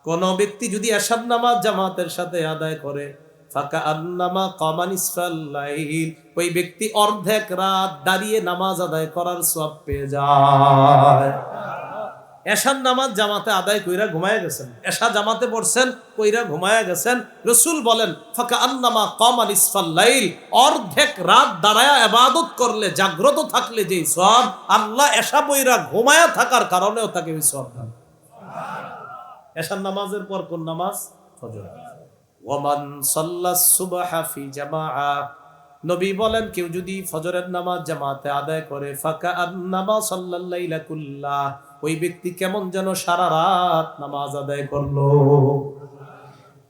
কোন ব্যক্তি যদি এশার নামাজ জামাতের সাথে আদায় করে, ফাকাআন্নামা কামা নিসফাল লাইল, ওই ব্যক্তি অর্ধেক রাত দাঁড়িয়ে নামাজ আদায় করার সওয়াব পেয়ে যায়। এশার নামাজ জামাতে আদায় কইরা ঘুমায় গেছেন, এশা জামাতে পড়ছেন, কইরা ঘুমায় গেছেন। রাসূল বলেন, ফাকাআন্নামা কামা নিসফাল লাইল, অর্ধেক রাত দাঁড়ায়া ইবাদত করলে, জাগ্রত থাকলে যেই সওয়াব, আল্লাহ এশা পড়া ঘুমায়া থাকার কারণেও তাকে ওই সওয়াব দেন। এশার নামাজের পর কোন নামাজ? ফজর। ওয়ামান সাল্লাস সুবহা ফি জামাআ, নবী বলেন কেউ যদি ফজরের নামাজ জামাতে আদায় করে, ফাকাআন্নামা সাল্লাল লাইলা কুল্লাহ, ওই ব্যক্তি কেমন যেন সারা রাত নামাজ আদায় করলো।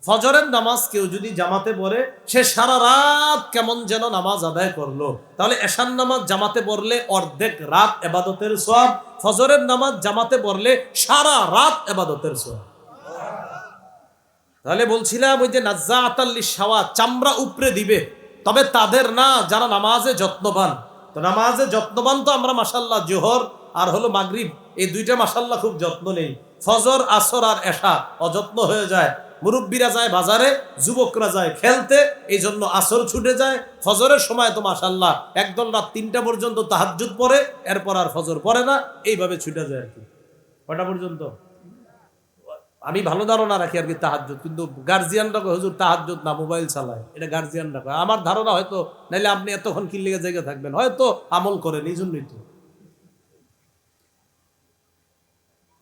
ফজরের নামাজ কেউ যদি জামাতে পড়ে, সে সারা রাত কেমন যেন নামাজ আদায় করলো। তাহলে এশার নামাজ জামাতে পড়লে অর্ধেক রাত ইবাদতের সওয়াব, ফজরের নামাজ জামাতে পড়লে সারা রাত ইবাদতের সওয়াব। তাহলে বলছিলাম ওই যে নাজ্জাআতাল লিশাওয়া, চামড়া উপরে দিবে, তবে তাদের না যারা নামাজে যত্নবান। তো নামাজে যত্নবান তো আমরা মাশাআল্লাহ জোহর আর হলো মাগরিব, এই দুইটা মাশাআল্লাহ খুব যত্ন নেই। ফজর, আসর আর এশা অযত্ন হয়ে যায়। মুরব্বীরা যায় বাজারে, যুবকরা যায় খেলতে, এই জন্য আসর ছুটে যায়। ফজরের সময় তো মাশাআল্লাহ একদল রাত 3টা পর্যন্ত তাহাজ্জুদ পড়ে, এরপর আর ফজর পড়ে না, এইভাবে ছুটে যায় আর কি। কটা পর্যন্ত? আমি ভালো ধারণা রাখি আর কি তাহাজ্জুদ, কিন্তু গার্জিয়ানরা কয় হুজুর তাহাজ্জুদ না, মোবাইল চালায়, এটা গার্জিয়ানরা কয়। আমার ধারণা হয়তো, নাইলে আপনি এতক্ষণ কি লেগে জায়গা থাকবেন, হয়তো আমল করেন, এই জন্যই তো।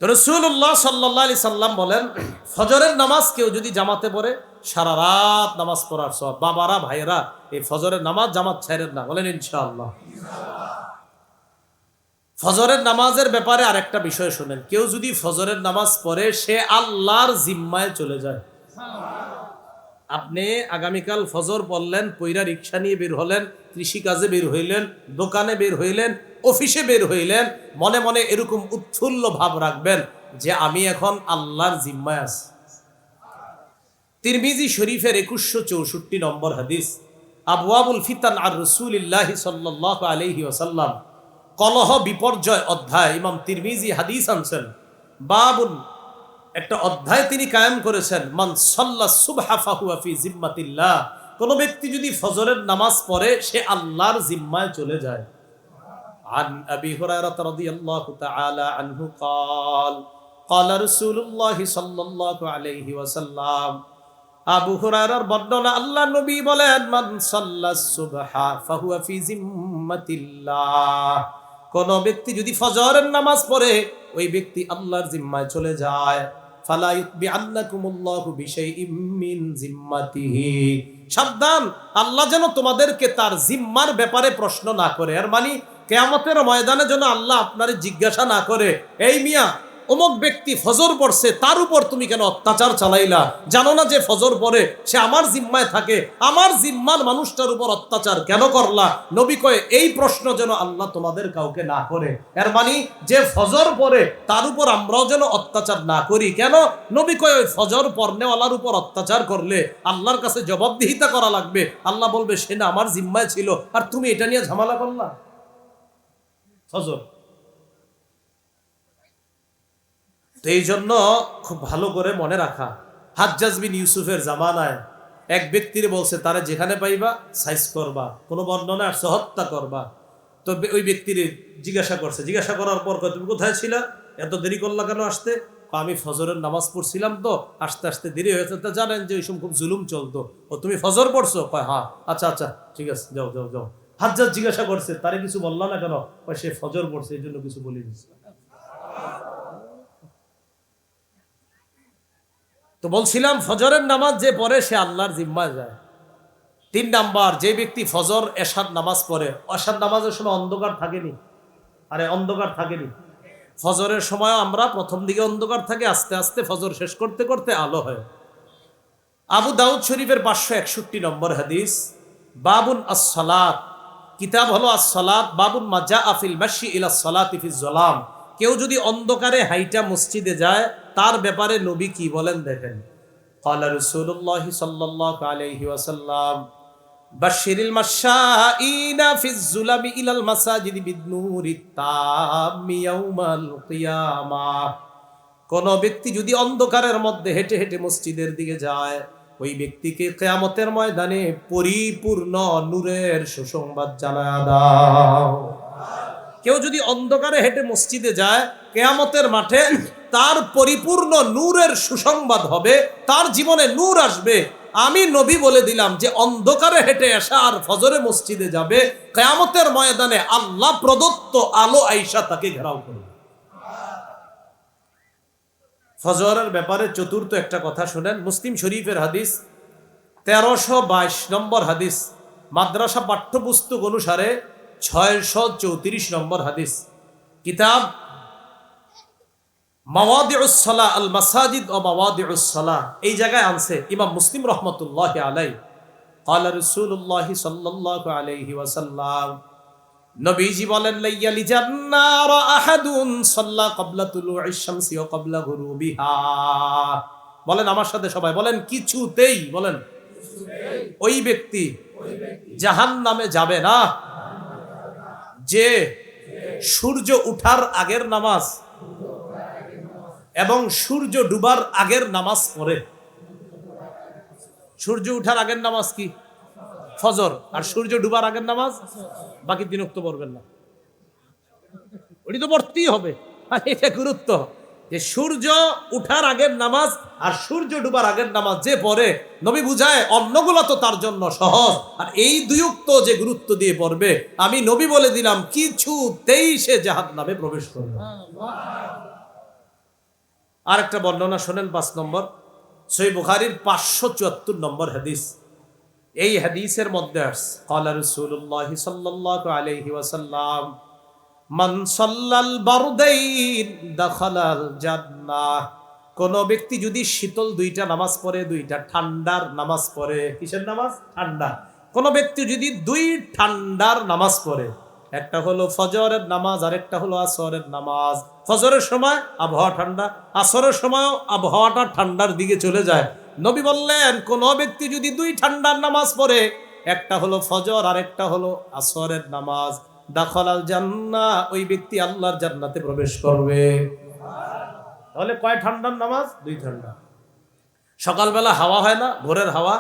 তো রাসূলুল্লাহ সাল্লাল্লাহু আলাইহি সাল্লাম বলেন, ফজরের নামাজ কেউ যদি জামাতে পড়ে সারা রাত নামাজ পড়ার সওয়াব। বাবারা ভাইয়েরা, এই ফজরের নামাজ জামাত ছাড়েন না, বলেন ইনশাআল্লাহ। ফজরের নামাজের ব্যাপারে আরেকটা বিষয় শুনেন, কেউ যদি ফজরের নামাজ পড়ে সে আল্লাহর জিম্মায় চলে যায়। আপনি আগামীকাল ফজর পড়লেন, পইরা রিক্সা নিয়ে বের হলেন, কৃষিকাজে বের হইলেন, দোকানে বের হইলেন, অফিসে বের হইলেন, মনে মনে এরকম উৎফুল্ল ভাব রাখবেন যে আমি এখন আল্লাহর জিম্মায় আছি। তিরমিজি শরীফের 2164 নম্বর হাদিস, আবওয়াবুল ফিতান আর রাসূলিল্লাহি সাল্লাল্লাহু আলাইহি ওয়াসাল্লাম, কলহ বিপর্যয় অধ্যায়, ইমাম তিরমিজি হাদিস আনছেন। বাবুন, একটা অধ্যায় তিনি কায়েম করেছেন, মান সাল্লা সুবহা ফাহুয়া ফি জিম্মাতিল্লাহ, কোন ব্যক্তি যদি ফজরের নামাজ পড়ে সে আল্লাহর জিম্মায় চলে যায়। আন আবি হুরায়রা রাদিয়াল্লাহু তাআলা আনহু قال قال رسول الله সাল্লাল্লাহু আলাইহি ওয়াসাল্লাম, আবু হুরায়রার বর্ণনা, আল্লাহর নবী বলেন, মান সাল্লা সুবহা ফাহুয়া ফি জিম্মাতিল্লাহ, কোন ব্যক্তি যদি ফজরের নামাজ পড়ে ওই ব্যক্তি আল্লাহর জিম্মায় চলে যায়। ফালা ইউতবিআন্নাকুমুল্লাহু বিশাইইম মিন জিম্মাতিহি, সাবধান, আল্লাহ যেন তোমাদেরকে তার জিম্মার ব্যাপারে প্রশ্ন না করে। আর মানে কিয়ামতের ময়দানে যেন আল্লাহ আপনারে জিজ্ঞাসা না করে, এই মিয়া অমুক ব্যক্তি ফজর পড়ছে, তার উপর তুমি কেন অত্যাচার চালাইলা? জানো না যে ফজর পড়ে সে আমার জিম্মায় থাকে, আমার জিম্মার মানুষটার উপর অত্যাচার কেন করলা? নবী কয় এই প্রশ্ন যেন আল্লাহ তোমাদের কাউকে না করে। এর মানে যে ফজর পড়ে তার উপর আমরাও যেন অত্যাচার না করি। কেন? নবী কয় ওই ফজর পড়নেওয়ালার উপর অত্যাচার করলে আল্লাহর কাছে জবাবদিহিতা করা লাগবে। আল্লাহ বলবে সে না আমার জিম্মায় ছিল, আর তুমি এটা নিয়ে ঝামেলা করলা। ফজর তো এই জন্য খুব ভালো করে মনে রাখা, হাজ্জাজ বিন ইউসুফের জামানায় এক ব্যক্তির বলছে তারা যেখানে পাইবা সাইজ করবা, কোনো বর্ণনা আসছে হত্যা করবা। তো ওই ব্যক্তির জিজ্ঞাসা করছে, জিজ্ঞাসা করার পর তুমি কোথায় ছিলা, এত দেরি করলা কেন আসতে? আমি ফজরের নামাজ পড়ছিলাম, তো আসতে আসতে দেরি হয়েছে। তা জানেন যে ওই সময় খুব জুলুম চলতো। ও তুমি ফজর পড়ছো? কয় হ্যাঁ। আচ্ছা আচ্ছা ঠিক আছে, যাও যাও যাও। হাজ্জাজ জিজ্ঞাসা করছে তারে কিছু বললা না কেন? সে ফজর পড়ছে এই জন্য কিছু বলে দিচ্ছে। তো বলছিলাম ফজরের নামাজ যে পড়ে সে আল্লাহর জিম্মায় যায়। 3 নাম্বার, যে ব্যক্তি ফজর এশার নামাজ পড়ে, এশার নামাজের সময় অন্ধকার থাকেনি। আরে অন্ধকার থাকেনি, ফজরের সময় আমরা প্রথম দিকে অন্ধকার থাকে, আস্তে আস্তে ফজর শেষ করতে করতে আলো হয়। আবু দাউদ শরীফের 561 নম্বর হাদিস, বাবুন আস-সালাত, কিতাব হলো আস-সালাত, বাবুন মা জাআ ফিল মাশি ইলা সালাতি ফিজ যালাম, কেউ যদি অন্ধকারে হাইটা মসজিদে যায় তার ব্যাপারে নবী কি বলেন দেখেন। ক্বালা রাসূলুল্লাহি সাল্লাল্লাহু আলাইহি ওয়াসাল্লাম, বাশশিরিল মাশাঈনা ফিজ যুলামি ইলাল মাসাজিদি বিন-নূরিত তাম্মি ইয়াউমাল কিয়ামাহ, কোন ব্যক্তি যদি অন্ধকারের মধ্যে হেঁটে হেঁটে মসজিদের দিকে যায় ওই ব্যক্তিকে কিয়ামতের ময়দানে পরিপূর্ণ নূরের সুসংবাদ জানায়া দাও। কেউ যদি অন্ধকারে হেঁটে মসজিদে যায় কিয়ামতের মাঠে তার পরিপূর্ণ নূরের সুসংবাদ হবে, তার জীবনে নূর আসবে। আমি নবী বলে দিলাম যে অন্ধকারে হেঁটে আসা আর ফজরে মসজিদে যাবে, কিয়ামতের ময়দানে আল্লাহ প্রদত্ত আলো আইসা তাকে ঘেরাও করবে। ফজরের ব্যাপারে চতুর্থ একটা কথা শুনেন, মুসলিম শরীফের হাদিস 1322 নম্বর হাদিস, মাদ্রাসা পাঠ্যপুস্তক অনুসারে 634 নম্বর হাদিস, কিতাব মাওয়াদিউস সালাহ আল মাসাজিদ ও মাওয়াদিউস সালাহ, এই জায়গায় আনছে ইমাম মুসলিম রহমতুল্লাহি আলাইহি। ক্বালা রাসূলুল্লাহি সাল্লাল্লাহু আলাইহি ওয়াসাল্লাম, নবীজি বলেন, লাইয়ালি জান্নার আহাদুন সাল্লা ক্বাবলা তুলুইশ শামসি ওয়া ক্বাবলা গুরুবিহা, বলেন আমার সাথে সবাই বলেন, কিছুতেই বলেন ওই ব্যক্তি জাহান্নামে যাবে না যে সূর্য উঠার আগের নামাজ এবং সূর্য ডুবার আগের নামাজ পড়ে। সূর্য উঠার আগের নামাজ কি? ফজর। আর সূর্য ডুবার আগের নামাজ বাকি 3 ওয়াক্ত পড়বেন না, ওটি তো পড়তেই হবে। আর এটা গুরুত্ব যে সূর্য উঠার আগের নামাজ আর সূর্য ডুবার আগের নামাজ যে পড়ে, নবী বুঝায় অন্যগুলো তো তার জন্য সহজ, আর এই 2 ওয়াক্ত যে গুরুত্ব দিয়ে পড়বে, আমি নবী বলে দিলাম কিছুতেই সে জাহান্নামে প্রবেশ করবে। আর একটা বর্ণনা শোনেন 5 নম্বর, সহিহ বুখারীর 574 নম্বর হাদিস। এই হাদিসের মধ্যে আসছে ক্বালা রাসূলুল্লাহ সাল্লাল্লাহু আলাইহি ওয়াসাল্লাম মান সাল্লাল বারদাইন দাখালাল জান্নাহ। কোন ব্যক্তি যদি শীতল 2টা নামাজ পড়ে, 2টা ঠান্ডার নামাজ পড়ে, কিসের নামাজ? ঠান্ডা। কোন ব্যক্তি যদি 2 ঠান্ডার নামাজ পড়ে, একটা হলো ফজরের নামাজ আর একটা হলো আসরের নামাজ। ফজরের সময় আবহাওয়া ঠান্ডা, আসরের সময় আবহাওয়াটা ঠান্ডার দিকে চলে যায়। নবী বললেন কোন ব্যক্তি যদি 2 ঠান্ডার নামাজ পড়ে, একটা হলো ফজর আর একটা হলো আসরের নামাজ, দাখালাল জান্নাহ, ওই ব্যক্তি আল্লাহর জান্নাতে প্রবেশ করবে। তাহলে কয় ঠান্ডার নামাজ? 2 ঠান্ডা। সকালবেলা হাওয়া হয় না, ভোরের হাওয়া,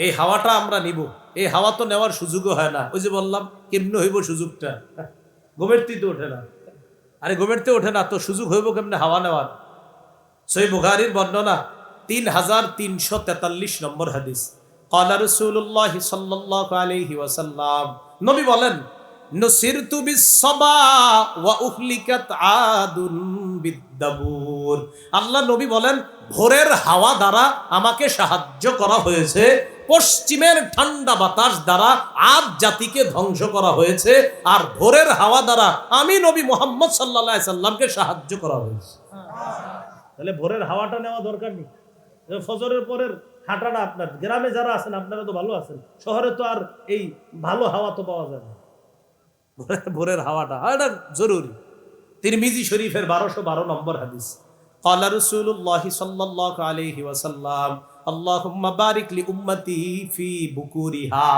এই হাওয়াটা আমরা নিব। এই হাওয়া তো নেওয়ার সুযোগও হয় না। ওই যে বললাম কেমনে হইব সুযোগটা? ঘুমেরতেই তো ওঠে না। আরে ঘুমেরতে ওঠে না তো সুযোগ হইব কেমনে হাওয়া নেওয়ার? সহিহ বুখারীর বর্ণনা 3343 নম্বর হাদিস। ক্বালা রাসূলুল্লাহ সাল্লাল্লাহু আলাইহি ওয়াসাল্লাম, নবী বলেন নুসিরতু বিস-সাবা ওয়া উহলিকাত আদুন বিদ-দাবুর। আল্লাহ নবী বলেন ভোরের হাওয়া দ্বারা আমাকে সাহায্য করা হয়েছে, পশ্চিমের ঠান্ডা বাতাস দ্বারা আদ জাতিকে ধ্বংস করা হয়েছে, আর ভোরের হাওয়া দ্বারা আমি নবী মুহাম্মদ সাল্লাল্লাহু আলাইহি সাল্লামকে সাহায্য করা হয়েছে। তাহলে ভোরের হাওয়াটা নেওয়া দরকার নেই। ফজরের পরের হাঁটাটা, আপনার গ্রামে যারা আছেন আপনারা তো ভালো আছেন, শহরে তো আর এই ভালো হাওয়া তো পাওয়া যায় না। ভোরের হাওয়াটা এটা জরুরি। তিরমিজি শরীফের 1212 নম্বর হাদিস। ক্বালা রাসূলুল্লাহ সাল্লাল্লাহু আলাইহি ওয়াসাল্লাম আল্লাহুম্মা বারিক লি উম্মতি ফি বুকুরিহা।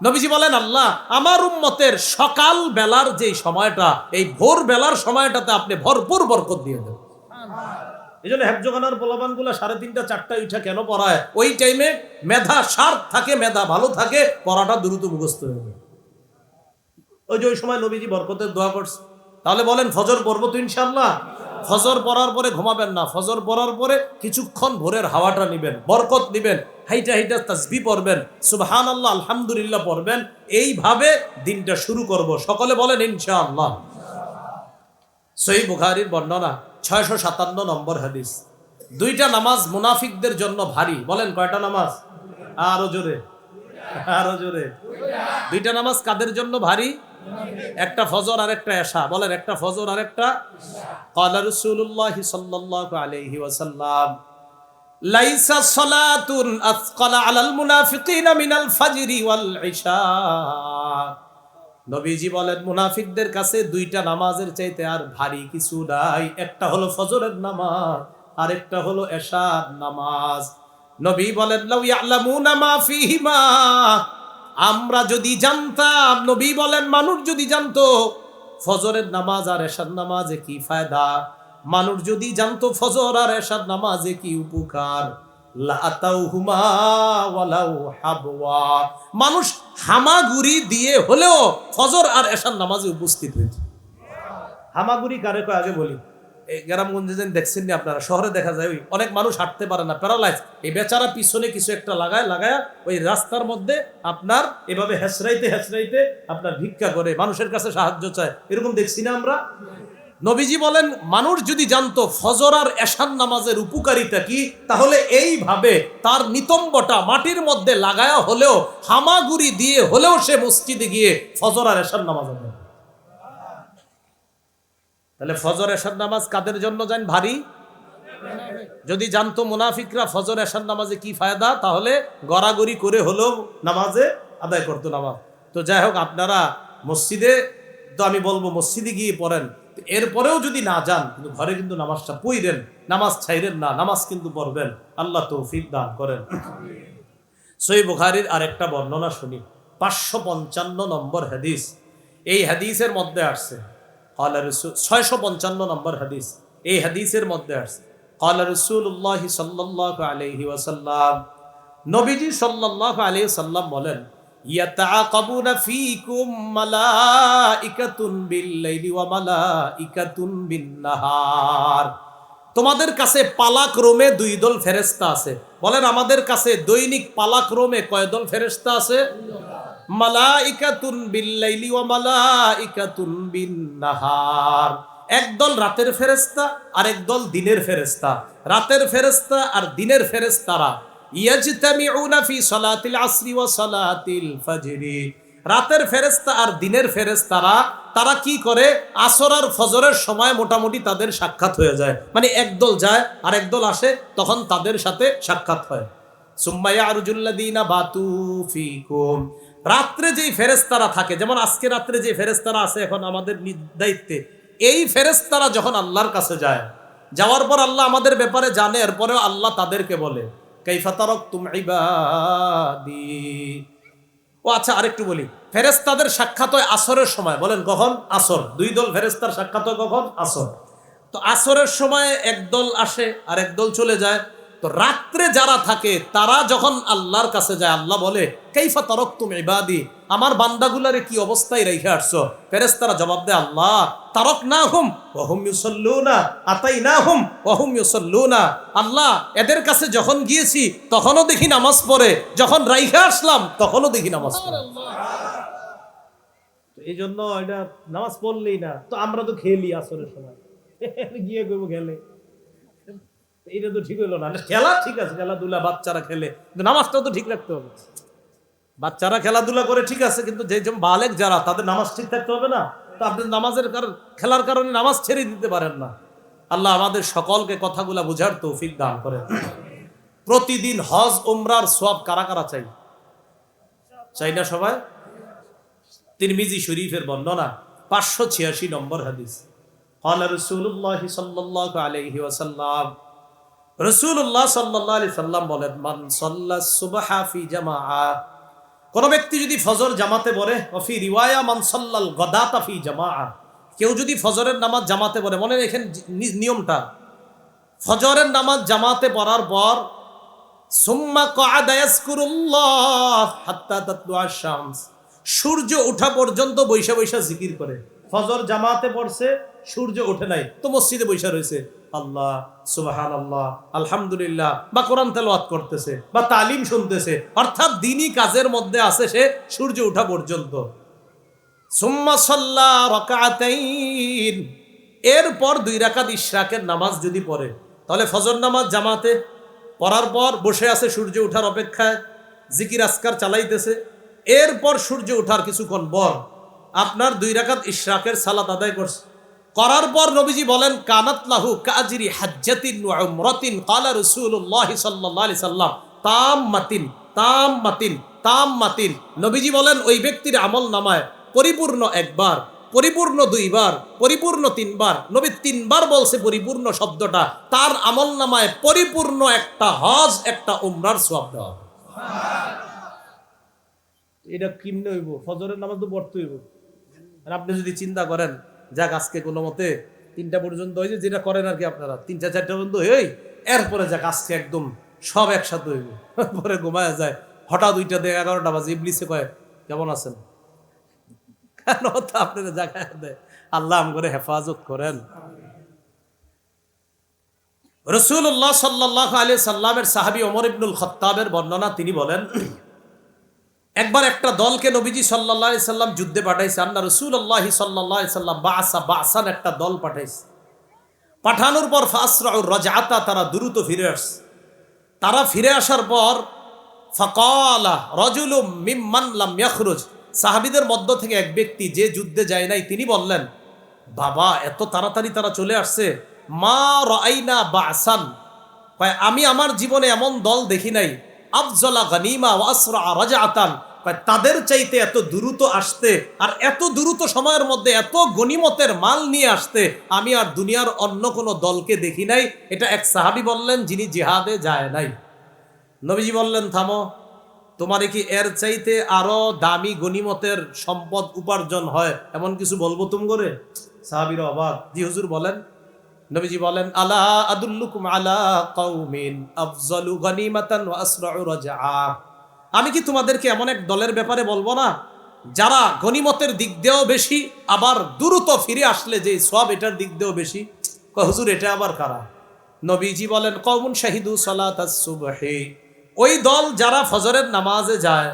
নবীজি বলেন আল্লাহ আমার উম্মতের সকাল বেলার যে সময়টা, এই ভোর বেলার সময়টাতে আপনি ভরপুর বরকত দিয়ে দেন। এই জন্য হেফজখানার পোলাপানগুলা 3:30 4টায় উঠা কেন পড়ায়? ওই টাইমে মেধা শার্প থাকে, মেধা ভালো থাকে, পড়াটা দ্রুত মুখস্থ হয়ে যায়। ওই যে ওই সময় নবীজি বরকতের দোয়া করছে। তাহলে বলেন ফজর পড়বো তো ইনশাআল্লাহ? ফজর পড়ার পরে ঘুমাবেন না, ফজর পড়ার পরে কিছুক্ষণ ভোরের হাওয়াটা নিবেন, বরকত নিবেন, হাইটা হাইটা তাসবিহ পড়বেন, সুবহানাল্লাহ আলহামদুলিল্লাহ পড়বেন। এইভাবে দিনটা শুরু করব। সকলে বলেন ইনশাআল্লাহ। সহিহ বুখারীর বর্ণনা 657 নম্বর হাদিস। 2টা নামাজ মুনাফিকদের জন্য ভারী। বলেন কয়টা নামাজ? আরো জোরে, আরো জোরে। 2টা নামাজ কাদের জন্য ভারী? একটা ফজর আর একটা এশা। বলেন একটা ফজর আর একটা এশা। ক্বালা রাসূলুল্লাহ সাল্লাল্লাহু আলাইহি ওয়াসাল্লাম লাইসা সালাতুন আথকালা আলাল মুনাফিকিনা মিনাল ফাজরি ওয়াল ইশা। নবীজি বলেন মুনাফিকদের কাছে 2টা নামাজের চাইতে আর ভারী কিছু নাই। একটা হলো ফজরের নামাজ আর একটা হলো এশার নামাজ। নবী বলেন লাউ ইয়ালামুনা মা ফিহিমা, আমরা যদি জানতাম, নবী বলেন মানুষ যদি জানতো ফজরের নামাজ আর এশার নামাজে কি ফায়দা, মানুষ যদি জানতো ফজর আর এশার নামাজে কি উপকার, লাতাউহুমা ওয়ালাউ হাবওয়া, মানুষ হামাগুড়ি দিয়ে হলেও ফজর আর এশার নামাজে উপস্থিত হয়েছে। হামাগুড়ি কারে কয় আগে বলি। এই গ্রামগঞ্জে যেন দেখছেন না আপনারা, শহরে দেখা যায় ওই অনেক মানুষ হাঁটতে পারে না, প্যারালাইজ। এই বেচারা পিছনে কিছু একটা লাগায় ওই রাস্তার মধ্যে আপনার এভাবে হেসরাইতে হেসরাইতে আপনার ভিক্ষা করে, মানুষের কাছে সাহায্য চায়, এরকম দেখছি না আমরা। নবীজি বলেন মানুষ যদি জানতো ফজর আর এশার নামাজের উপকারিতা কি, তাহলে এইভাবে তার নিতম্বটা মাটির মধ্যে লাগায়া হলেও, হামাগুড়ি দিয়ে হলেও সে মসজিদে গিয়ে ফজর আর এশার নামাজ পড়ে। তাহলে ফজর এশার নামাজ কাদের জন্য জান ভারী? যদি জানতো মুনাফিকরা ফজর এশার নামাজে কি ফায়দা, তাহলে গড়াগড়ি করে হলেও নামাজে আদায় করতো নামাজ। তো যাই হোক, আপনারা মসজিদে, তো আমি বলবো মসজিদে গিয়ে পড়েন, এরপরেও যদি না যান কিন্তু ঘরে কিন্তু নামাজটা পড়েন, নামাজ ছাইরেন না, নামাজ কিন্তু পড়বেন। আল্লাহ তৌফিক দান করেন। সহিহ বুখারীর আরেকটা বর্ণনা শুনি, 555 নম্বর হাদিস। এই হাদিসের মধ্যে আসছে ক্বালা রাসূল 655 নম্বর হাদিস। এই হাদিসের মধ্যে আসছে ক্বালা রাসূলুল্লাহ সাল্লাল্লাহু আলাইহি ওয়াসাল্লাম, নবীজি সাল্লাল্লাহু আলাইহি ওয়াসাল্লাম বলেন ইয়াতাআকাবুনা ফীকুম মালাইকাতুন বিল-লাইলি ওয়া মালাইকাতুন বিন-নাহার। তোমাদের কাছে পালাক্রমে 2 দল ফেরেশতা আছে। বলেন আমাদের কাছে দৈনিক পালাক্রমে কয় দল ফেরেশতা আছে? মালাইকাতুন বিল-লাইলি ওয়া মালাইকাতুন বিন-নাহার। একদল রাতের ফেরেশতা আর একদল দিনের ফেরেশতা। রাতের ফেরেশতা আর দিনের ফেরেশতারা ইয়াজতামিউনা ফি সালাতিল আসরি ওয়া সালাতিল ফাজরি। রাতের ফেরেশতা আর দিনের ফেরেশতারা তারা কি করে, আসর আর ফজরের সময় মোটামুটি তাদের সাক্ষাৎ হয়ে যায়, মানে একদল যায় আর একদল আসে, তখন তাদের সাথে সাক্ষাৎ হয়। সুম্মা ইয়ারজুল্লাযীনা বাতু ফীকুম। রাত্রে যেই ফেরেশতারা থাকে, যেমন আজকে রাত্রে যে ফেরেশতারা আছে এখন আমাদের দায়িত্বে, এই ফেরেশতারা যখন আল্লাহর কাছে যায়, যাওয়ার পর আল্লাহ আমাদের ব্যাপারে জানে, এরপরেও আল্লাহ তাদেরকে বলে কাইফা তারাকতুম ইবাদি। ও আচ্ছা, আরেকটু বলি, ফেরেশতাদের সাক্ষাৎ হয় আসরের সময়। বলেন কখন? আসর। দুই দল ফেরেশতার সাক্ষাৎ হয় কখন? আসর। তো আসরের সময় একদল আসে আর একদল চলে যায়। তো রাত্রে যারা থাকে তারা যখন আল্লাহর কাছে যায়, আল্লাহ বলে কাইফা তারাকতুম ইবাদি, আমার বান্দাগুলারে কি অবস্থায় রেখে আসছো? ফেরেশতারা জবাব দেয়, আল্লাহ তারাকনাহুম ওয়া হুম ইউসাল্লুনা আতাইনাহুম ওয়া হুম ইউসাল্লুনা। আল্লাহ এদের কাছে যখন গিয়েছি তখনও দেখি নামাজ পড়ে, যখন রাইখা আসলাম তখনও দেখি নামাজ পড়ে। এই জন্য এটা নামাজ পড়লেই না তো, আমরা তো খেলি আসরের সময় গিয়ে করবো খেলে, এটা তো ঠিক হইলো না। খেলা ঠিক আছে, খেলাধুলা বাচ্চারা খেলে, কিন্তু নামাজটাও তো ঠিক রাখতে হবে। বাচ্চারা খেলাধুলা করে ঠিক আছে, কিন্তু যে বালেক যারা, তাদের নামাজ ঠিক থাকতে হবে না? তো আপনি নামাজের খেলার কারণে নামাজ ছেড়ে দিতে পারেন না। আল্লাহ আমাদের সকলকে কথাগুলা বুঝার তৌফিক দান করেন। প্রতিদিন হজ উমরার সওয়াব কারা কারা চাই? চাই না সবাই? তিরমিজি শরীফের বর্ণনা 586 নম্বর হাদিস। قال رسول الله صلى الله عليه وسلم, রাসূলুল্লাহ সাল্লাল্লাহু আলাইহি সাল্লাম বলেন, মান সাল্লাস সুবহা ফি জামাআ, কোন ব্যক্তি যদি ফজর জামাতে পড়ে, ওয়া ফি রিওয়ায়া মান সাল্লাল গাদাতা ফি জামাআ, কেউ যদি ফজরের নামাজ জামাতে পড়ে, মনে রাখেন নিয়মটা, ফজরের নামাজ জামাতে পড়ার পর সুম্মা ক্বাদা ইয়াজকুরুল্লাহ হাত্তা তাতলুআ শামস, সূর্য ওঠা পর্যন্ত বৈশা বৈশা জিকির করে। ফজর জামাতে পড়ছে, সূর্য ওঠে নাই, তো মসজিদে বৈশা রয়েছে, আল্লাহ সুবহানাল্লাহ আলহামদুলিল্লাহ, বা কোরআন তেলাওয়াত করতেছে বা তালিম শুনতেছে, অর্থাৎ দ্বীনি কাজের মধ্যে আছে সে সূর্য ওঠা পর্যন্ত। সুম্মা সাল্লা রাকাতাইন, এরপর 2 রাকাত ইশরাকের নামাজ যদি পড়ে, তাহলে ফজর নামাজ জামাতে পড়ার পর বসে আছে সূর্য ওঠার অপেক্ষায়, জিকির আজকার চালাইতেছে। এরপর সূর্য ওঠার কিছুক্ষণ পর আপনার 2 রাকাত ইশরাকের সালাত আদায় করছে, করার পর নবীজি বলেন কানাত লাহু কাজরি হাজ্জাতিন ওয়া উমরাতিন, ক্বালা রাসূলুল্লাহ সাল্লাল্লাহু আলাইহি সাল্লাম তাম্মাতিন তাম্মাতিন তাম্মাতিন। নবীজি বলেন ওই ব্যক্তির আমল নামায় পরিপূর্ণ একবার, পরিপূর্ণ 2 বার, পরিপূর্ণ 3 বার, নবী 3 বার বলছে পরিপূর্ণ শব্দটা, তার আমল নামায় পরিপূর্ণ একটা হজ, একটা উমরার সওয়াব দেওয়া। এটা কিমনে হইব? ফজরের নামাজ তো পড়তে হইব। আর আপনি যদি চিন্তা করেন যাক আজকে কোনো মতে 3টা পর্যন্ত হয়েছে, যেটা করেন আর কি আপনারা 3টা 4টা পর্যন্ত হই, এরপরে যাক আজকে একদম সব একসাথে হইব, পরে ঘুমায় যায়, হঠাৎ 2টা থেকে 11টা বাজে ইবলিসে কয় কেমন আছেন, কেন তো আপনারা জায়গায় দেয়। আল্লাহ আম করে হেফাজত করেন। রাসূলুল্লাহ সাল্লাল্লাহু আলাইহি সাল্লামের সাহাবী ওমর ইবনুল খাত্তাবের বর্ণনা, তিনি বলেন একবার একটা দলকে নবীজি সাল্লাল্লাহু আলাইহি সাল্লাম যুদ্ধে পাঠাইছে। আন্না রাসূলুল্লাহ সাল্লাল্লাহু আলাইহি সাল্লাম বাসান, একটা দল পাঠাইছে। পাঠানোর পর ফাসরাউর রাজআতা, তারা দ্রুত ফিরে আসছে। তারা ফিরে আসার পর ফাকালা রাজুলুম মিম্মান লাম ইয়াখরুজ, সাহাবীদের মধ্য থেকে এক ব্যক্তি যে যুদ্ধে যায় নাই, তিনি বললেন, বাবা এত তাড়াতাড়ি তারা চলে আসছে, মা রাআইনা বাসান, আমি আমার জীবনে এমন দল দেখি নাই, আফজলা গানিমা ওয়া আসরা রাজআতান, তাদের চাইতে এত দ্রুত আসতে আর এত দ্রুত সময়ের মধ্যে এত গনিমতের মাল নিয়ে আসতে আমি আর দুনিয়ার অন্য কোনো দলকে দেখি নাই। এটা এক সাহাবী বললেন যিনি জিহাদে যায় নাই। নবীজি বললেন, থামো, তোমার কি এর চাইতে আরো দামি গনিমতের সম্পদ উপার্জন হয় এমন কিছু বলবো তুম করে? সাহাবীরা অবাক, জি হুজুর বলেন। নবীজি বলেন, আলা আদুল্লুকুম আলা কওমিন আফজালু গানিমাতান ওয়া আসরাউ রাজআ, আমি কি তোমাদেরকে এমন এক দলের ব্যাপারে বলবো না যারা গনিমতের দিক দিয়েও বেশি, আবার দ্রুত ফিরে আসলে যে সওয়াব এটার দিক দিয়েও বেশি? হুজুর এটা আবার কারা? নবীজি বলেন, কওমুন শাহিদু সালাতাস সুবহি, ওই দল যারা ফজরের নামাজে যায়,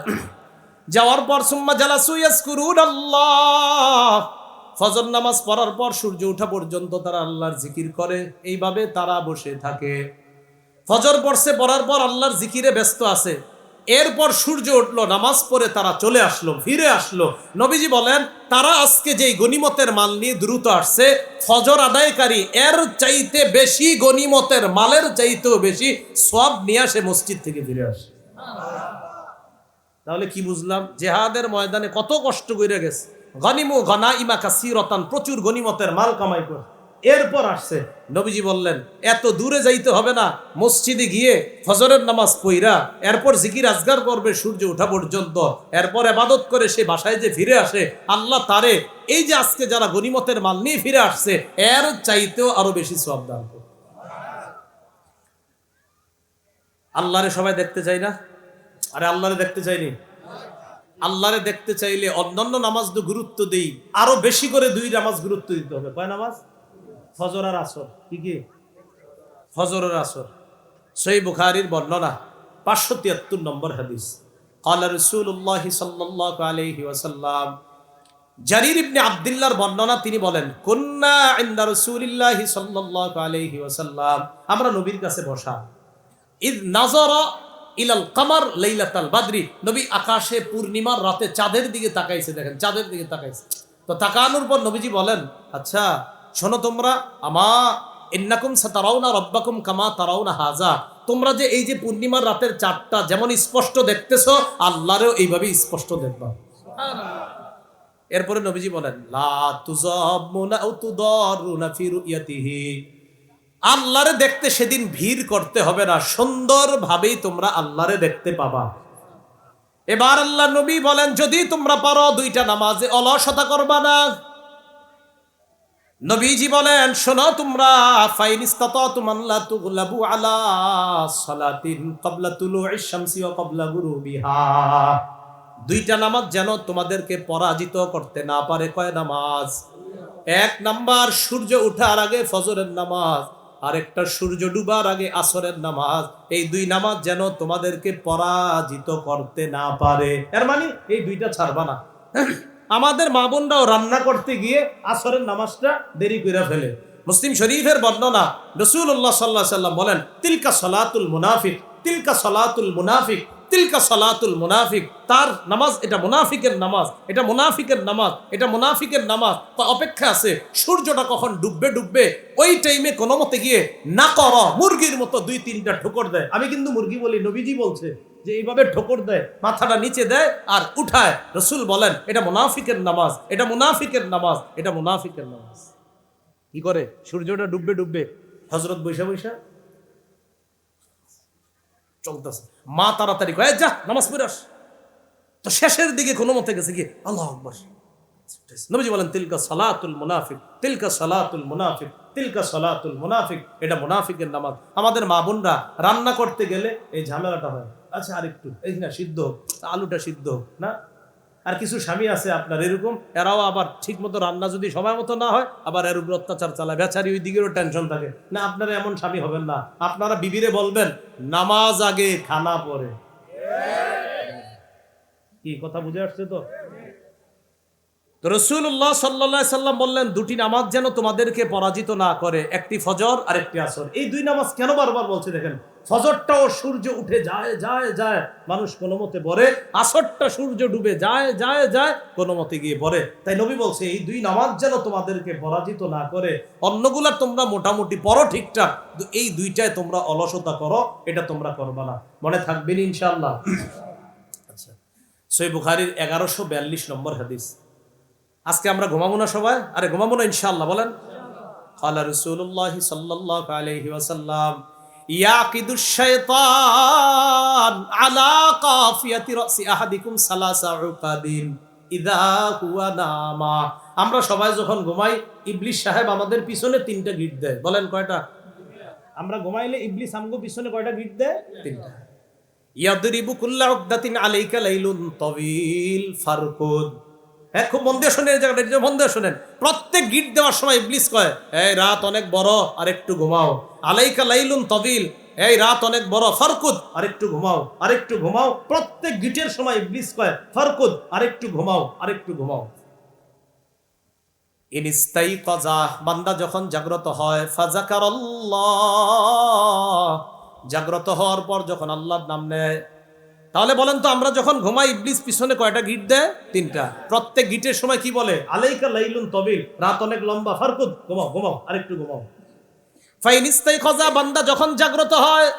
যাওয়ার পর সুম্মা জালাসু ইয়াজকুরুনাল্লাহ, ফজর নামাজ পড়ার পর সূর্য ওঠা পর্যন্ত তারা আল্লাহর জিকির করে, এইভাবে তারা বসে থাকে। ফজর পড়ছে, পড়ার পর আল্লাহর জিকিরে ব্যস্ত আছে। এরপর সূর্য উঠলো, নামাজ পড়ে তারা চলে আসলো, ফিরে আসলো। নবীজি বলেন তারা আজকে যেই গনিমতের মাল নিয়ে দ্রুত আসছে, ফজর আদায়কারী এর চাইতে বেশি গনিমতের মালের চাইতেও বেশি সওয়াব নিয়ে আসে মসজিদ থেকে ফিরে আসে। তাহলে কি বুঝলাম? জেহাদের ময়দানে কত কষ্ট করে গেছে, গনিমু গনাইমা কাসীরাতান, প্রচুর গনিমতের মাল কামাই করে এরপর আসছে। নবীজি বললেন এত দূরে যাইতে হবে না, মসজিদে গিয়ে ফজরের নামাজ পইরা এরপর জিকির আজগার করবে সূর্য ওঠা পর্যন্ত, এরপর ইবাদত করে সে বাসায় যে ফিরে আসে, আল্লাহ তারে এই যে আজকে যারা গনিমতের মাল নিয়ে ফিরে আসছে এর চাইতেও আরো বেশি সওয়াব দান করে। আল্লাহরে সবাই দেখতে চাই না? আরে আল্লাহরে দেখতে চাইনি? আল্লাহরে দেখতে চাইলে অন্যান্য নামাজ তো গুরুত্ব দেই, আরো বেশি করে দুই নামাজ গুরুত্ব দিতে হবে। কয় নামাজ? ফজর আর আসর। কি কি? ফজর আর আসর। সহিহ বুখারীর বর্ণনা 573 নম্বর হাদিস। ক্বালা রাসূলুল্লাহ সাল্লাল্লাহু আলাইহি ওয়াসাল্লাম, জারির ইবনে আব্দুল্লাহর বর্ণনা, তিনি বলেন কুন্না ইনদা রাসূলিল্লাহি সাল্লাল্লাহু আলাইহি ওয়াসাল্লাম, আমরা নবীর কাছে বসা। ইদ নাযারা ইলাল কামার লাইলাতাল বাদরি, নবী আকাশে পূর্ণিমার রাতে চাঁদের দিকে তাকাইছে। দেখেন চাঁদের দিকে তাকাইছে। তো তাকানোর পর নবীজি বলেন আচ্ছা শোনো তোমরা, আমা ইন্নাকুম সাতারাউনা রাব্বাকুম কামা তারাউনা হাযা, তোমরা যে এই যে পূর্ণিমার রাতের চাঁদটা যেমন স্পষ্ট দেখতেছো, আল্লাহরেও এইভাবে স্পষ্ট দেখবা। সুবহানাল্লাহ। এরপরে নবীজি বলেন লা তুযামুনা আও তুদারুনা ফি রুয়াতিহি, আল্লাহরে দেখতে সেদিন ভিড় করতে হবে না, সুন্দরভাবেই তোমরা আল্লাহরে দেখতে পাবা। এবার আল্লাহ নবী বলেন যদি তোমরা পারো দুইটা নামাজে অলসতা করবা না। নবীজি বলেন শোনো তোমরা, ফাইন ইসতাতাতুম আল্লা তুগলাবু আলা সালাতিন ক্বাবলা তুলুইশ শামসি ওয়া ক্বাবলা গুরুবিহা, দুইটা নামাজ যেন তোমাদেরকে পরাজিত করতে না পারে। কয় নামাজ? এক নাম্বার সূর্য ওঠার আগে ফজরের নামাজ, আরেকটা সূর্য ডুবার আগে আসরের নামাজ। এই দুই নামাজ যেন তোমাদেরকে পরাজিত করতে না পারে। এর মানে এই দুইটা ছাড়বা না। আমাদের মা বোনরাও রান্না করতে গিয়ে আসরের নামাজটা দেরি করে ফেলে। মুসলিম শরীফের বর্ণনা, রাসূলুল্লাহ সাল্লাল্লাহু আলাইহি ওয়াসাল্লাম বলেন তিলকা সালাতুল মুনাফিক, তিলকা সালাতুল মুনাফিক, তিলকা সালাতুল মুনাফিক, তার নামাজ এটা মুনাফিকের নামাজ, এটা মুনাফিকের নামাজ, এটা মুনাফিকের নামাজ। তো অপেক্ষা আছে সূর্যটা কখন ডুববে ডুববে, ওই টাইমে কোনো মতে গিয়ে না কর মুরগির মতো দুই তিনটা ঠোকর দেয়। আমি কিন্তু মুরগি বলি, নবীজি বলছে যে এইভাবে ঠোকর দেয়, মাথাটা নিচে দেয় আর উঠায়। রাসূল বলেন এটা মুনাফিকের নামাজ, এটা মুনাফিকের নামাজ, এটা মুনাফিকের নামাজ। কি করে? সূর্যটা ডুববে ডুববে হযরত বৈশা বৈশা চলতেছে, মা তাড়াতাড়ি কয় যা নামাজ পড়ে আস। তো শেষের দিকে কোনো মতে গেছে কি আল্লাহু আকবার। নবীজি বলেন তিলকা সালাতুল মুনাফিক, তিলকা সালাতুল মুনাফিক, তিলকা সালাতুল মুনাফিক, এটা মুনাফিকের নামাজ। আমাদের মা বোনরা রান্না করতে গেলে এই ঝামেলাটা হয়, আচ্ছা আরেকটু এই না সিদ্ধ হোক, আলুটা সিদ্ধ হোক না। আর কিছু স্বামী আছে আপনার এরকম, এরাও আবার ঠিক মতো রান্না যদি সময় মতো না হয় আবার এর উপর অত্যাচার চালায়, বেচারি ওই দিকেরও টেনশন থাকে না। আপনারা এমন স্বামী হবেন না, আপনারা বিবিরে বলবেন নামাজ আগে খানা পরে। কি কথা বুঝে আসছে? তো রাসূলুল্লাহ সাল্লাল্লাহু আলাইহি সাল্লাম বললেন দুটি নামাজ যেন তোমাদেরকে পরাজিত না করে, একটি ফজর আর একটি আসর। এই দুই নামাজ কেন বারবার বলছে দেখেন, ফজরটাও সূর্য উঠে যায় যায় যায় মানুষ কোনো মতে পড়ে, আসরটা সূর্য ডুবে যায় যায় যায় কোনো মতে গিয়ে পড়ে। তাই নবী বলছে এই দুই নামাজ যেন তোমাদেরকে পরাজিত না করে। অন্যগুলা তোমরা মোটামুটি পড়ো ঠিকঠাক, এই দুইটায় তোমরা অলসতা করো, এটা তোমরা করবা না। মনে থাকবেন ইনশাআল্লাহ। আচ্ছা, সহিহ বুখারীর 1142 নম্বর হাদিস। আজকে আমরা ঘুমাবো না সবাই? আরে ঘুমাবো না ইনশাআল্লাহ, বলেন। ক্বালা রাসূলুল্লাহ সাল্লাল্লাহু আলাইহি ওয়াসাল্লাম ইয়াকিদুশ শাইতান আলা কাফিয়াতি রাসি আহাদিকুম সালাসা উকাদিন ইযা হুয়া নামা, আমরা সবাই যখন ঘুমাই ইবলিস সাহেব আমাদের পিছনে তিনটা গিট দেয়। বলেন কয়টা? আমরা ঘুমাইলে ইবলিস আমগো পিছনে কয়টা গিট দেয়? তিনটা। ইয়াদরিবু কুল্লা উকদাতিন আলাইকা লাইলুন তাওয়িল ফারকুদ। হ্যাঁ, খুব মন দিয়ে শোনেন, এই জায়গাটা মন দিয়ে শোনেন। প্রত্যেক গিট দেওয়ার সময় ইবলিস কয় এই রাত অনেক বড় আর একটু ঘুমাও, আলাইকা লাইলুন তাওয়িল, এই রাত অনেক বড়, ফারকুদ আর একটু ঘুমাও, আর একটু ঘুমাও। প্রত্যেক গিটের সময় ইবলিস কয় ফারকুদ আর একটু ঘুমাও, আর একটু ঘুমাও। ইনিস্তাইকাযা, বান্দা যখন জাগ্রত হয়, ফাযাকারাল্লাহ, জাগ্রত হওয়ার পর যখন আল্লাহর নাম নেয়। তাহলে বলেন তো, আমরা যখন ঘুমাই ইবলিস পিছনে কয়টা গিট দেয়? 3টা। প্রত্যেক গিটের সময় কি বলে? আলাইকা লাইলুন তবিল, রাত অনেক লম্বা, ফারকুদ, ঘুমাও ঘুমাও, আরেকটু ঘুমাও। ফাইনিস্তাইকাযা, বান্দা যখন জাগ্রত হয়,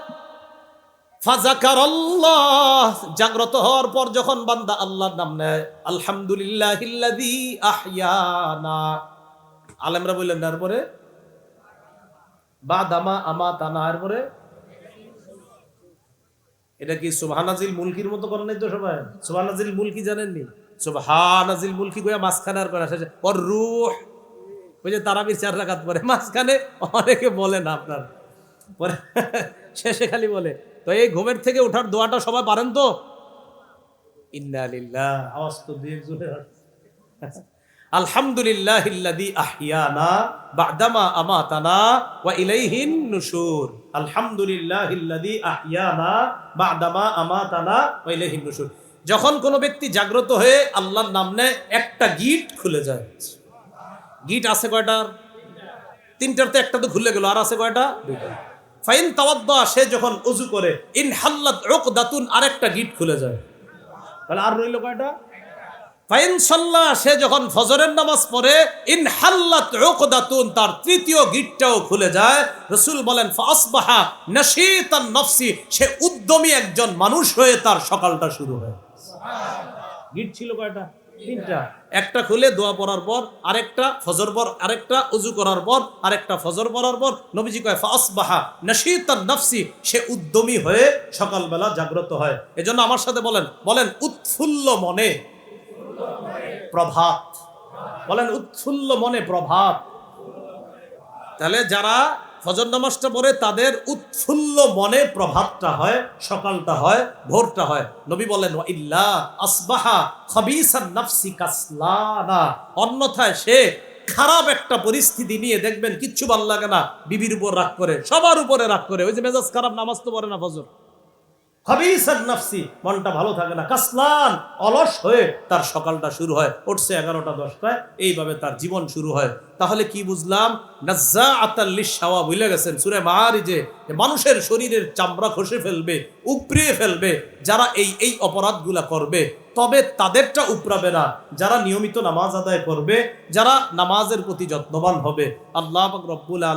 ফাযাকারাল্লাহ, জাগ্রত হওয়ার পর যখন বান্দা আল্লাহর নাম নেয়, আলহামদুলিল্লাহিল্লাযী আহইয়ানা, আলেমরা বললেন তারপরে বাদামা আমাতানা, এরপরে এটা কি সুবহানাজিল মুলকির মতো করেন নাই তো সবাই? সুবহানাজিল মুলকি জানেননি? সুবহানাজিল মুলকি কইয়া মাঝখানে আর করা শেষে ওর রূহ, ওই যে তারাবির 4 রাকাত পরে মাঝখানে অনেকে বলে না, আপনার পরে শেষে খালি বলে। তো এই ঘুমের থেকে ওঠার দোয়াটা সবাই পারেন তো? ইন্না লিল্লাহ, আওয়াজ তো দিয়ে জোরে আলহামদুলিল্লাহিল্লাযী আহইয়ানা বা'দামা আমাতানা ওয়া ইলাইহিন নুশুর। আলহামদুলিল্লাহিল্লাযী আহইয়ানা বা'দামা আমাতানা ওয়া ইলাইহিন নুশুর। যখন কোনো ব্যক্তি জাগ্রত হয়ে আল্লাহর নাম নেয়, একটা গিট খুলে যায়। গিট আছে কয়টা? 3টার তো একটা তো খুলে গেল, আর আছে কয়টা? 2টা। ফাইন তাওয়াদ্দা, সে যখন ওযু করে, ইন হাল্লাত উকদাতুন, আরেকটা গিট খুলে যায়। তাহলে আর রইল কয়টা? ফাইন সাল্লা, সে যখন ফজরের নামাজ পড়ে, ইন হাল্লাত উকদাতুন, তার 3য় গিটটাও খুলে যায়। রাসূল বলেন ফাসবাহা নাশীতান নফসি, সে উদ্যমী একজন মানুষ হয়ে তার সকালটা শুরু হয়। গিট ছিল কয়টা? 3টা। একটা খুলে দোয়া পড়ার পর, আরেকটা ফজর পর, আরেকটা ওযু করার পর, আরেকটা ফজর পড়ার পর। নবীজি কয় ফাসবাহা নাশীতান নফসি, সে উদ্যমী হয়ে সকালবেলা জাগ্রত হয়। এজন্য আমার সাথে বলেন, বলেন উৎফুল্ল মনে প্রভাত, বলেন উৎফুল্ল মনে প্রভাত। তাহলে যারা ফজর নামাজটা পড়ে, তাদের উৎফুল্ল মনে প্রভাতটা হয়, সকালটা হয়, ভোরটা হয়। নবী বলেন ওয়া ইল্লা আসবাহা খাবিসান নাফসি কাসলানা, অন্যথায় সে খারাপ একটা পরিস্থিতি নিয়ে দেখবেন কিচ্ছু ভালো লাগে না, বিবির উপর রাগ করে, সবার উপরে রাগ করে, ওই যে মেজাজ খারাপ, নামাজ তো পড়ে না ফজর। খাবিসান নাফসি, মনটা ভালো থাকে না, কাসলান, অলস হয়ে তার সকালটা শুরু হয়। উঠছে 11টা 10টায়, এইভাবে তার জীবন শুরু হয়। তাহলে কি বুঝলাম? নাজ্জাআতাল লিশাওয়া, ভুলে গেছেন সূরা মাআরিজে, মানুষের শরীরের চামড়া খসে ফেলবে, উপড়িয়ে ফেলবে যারা এই অপরাধগুলা করবে। তবে তাদেরটা উপরাবে না যারা নিয়মিত নামাজ আদায় করবে, যারা নামাজের প্রতি যত্নবান হবে। আল্লাহ পাক রব্বুল আলামিন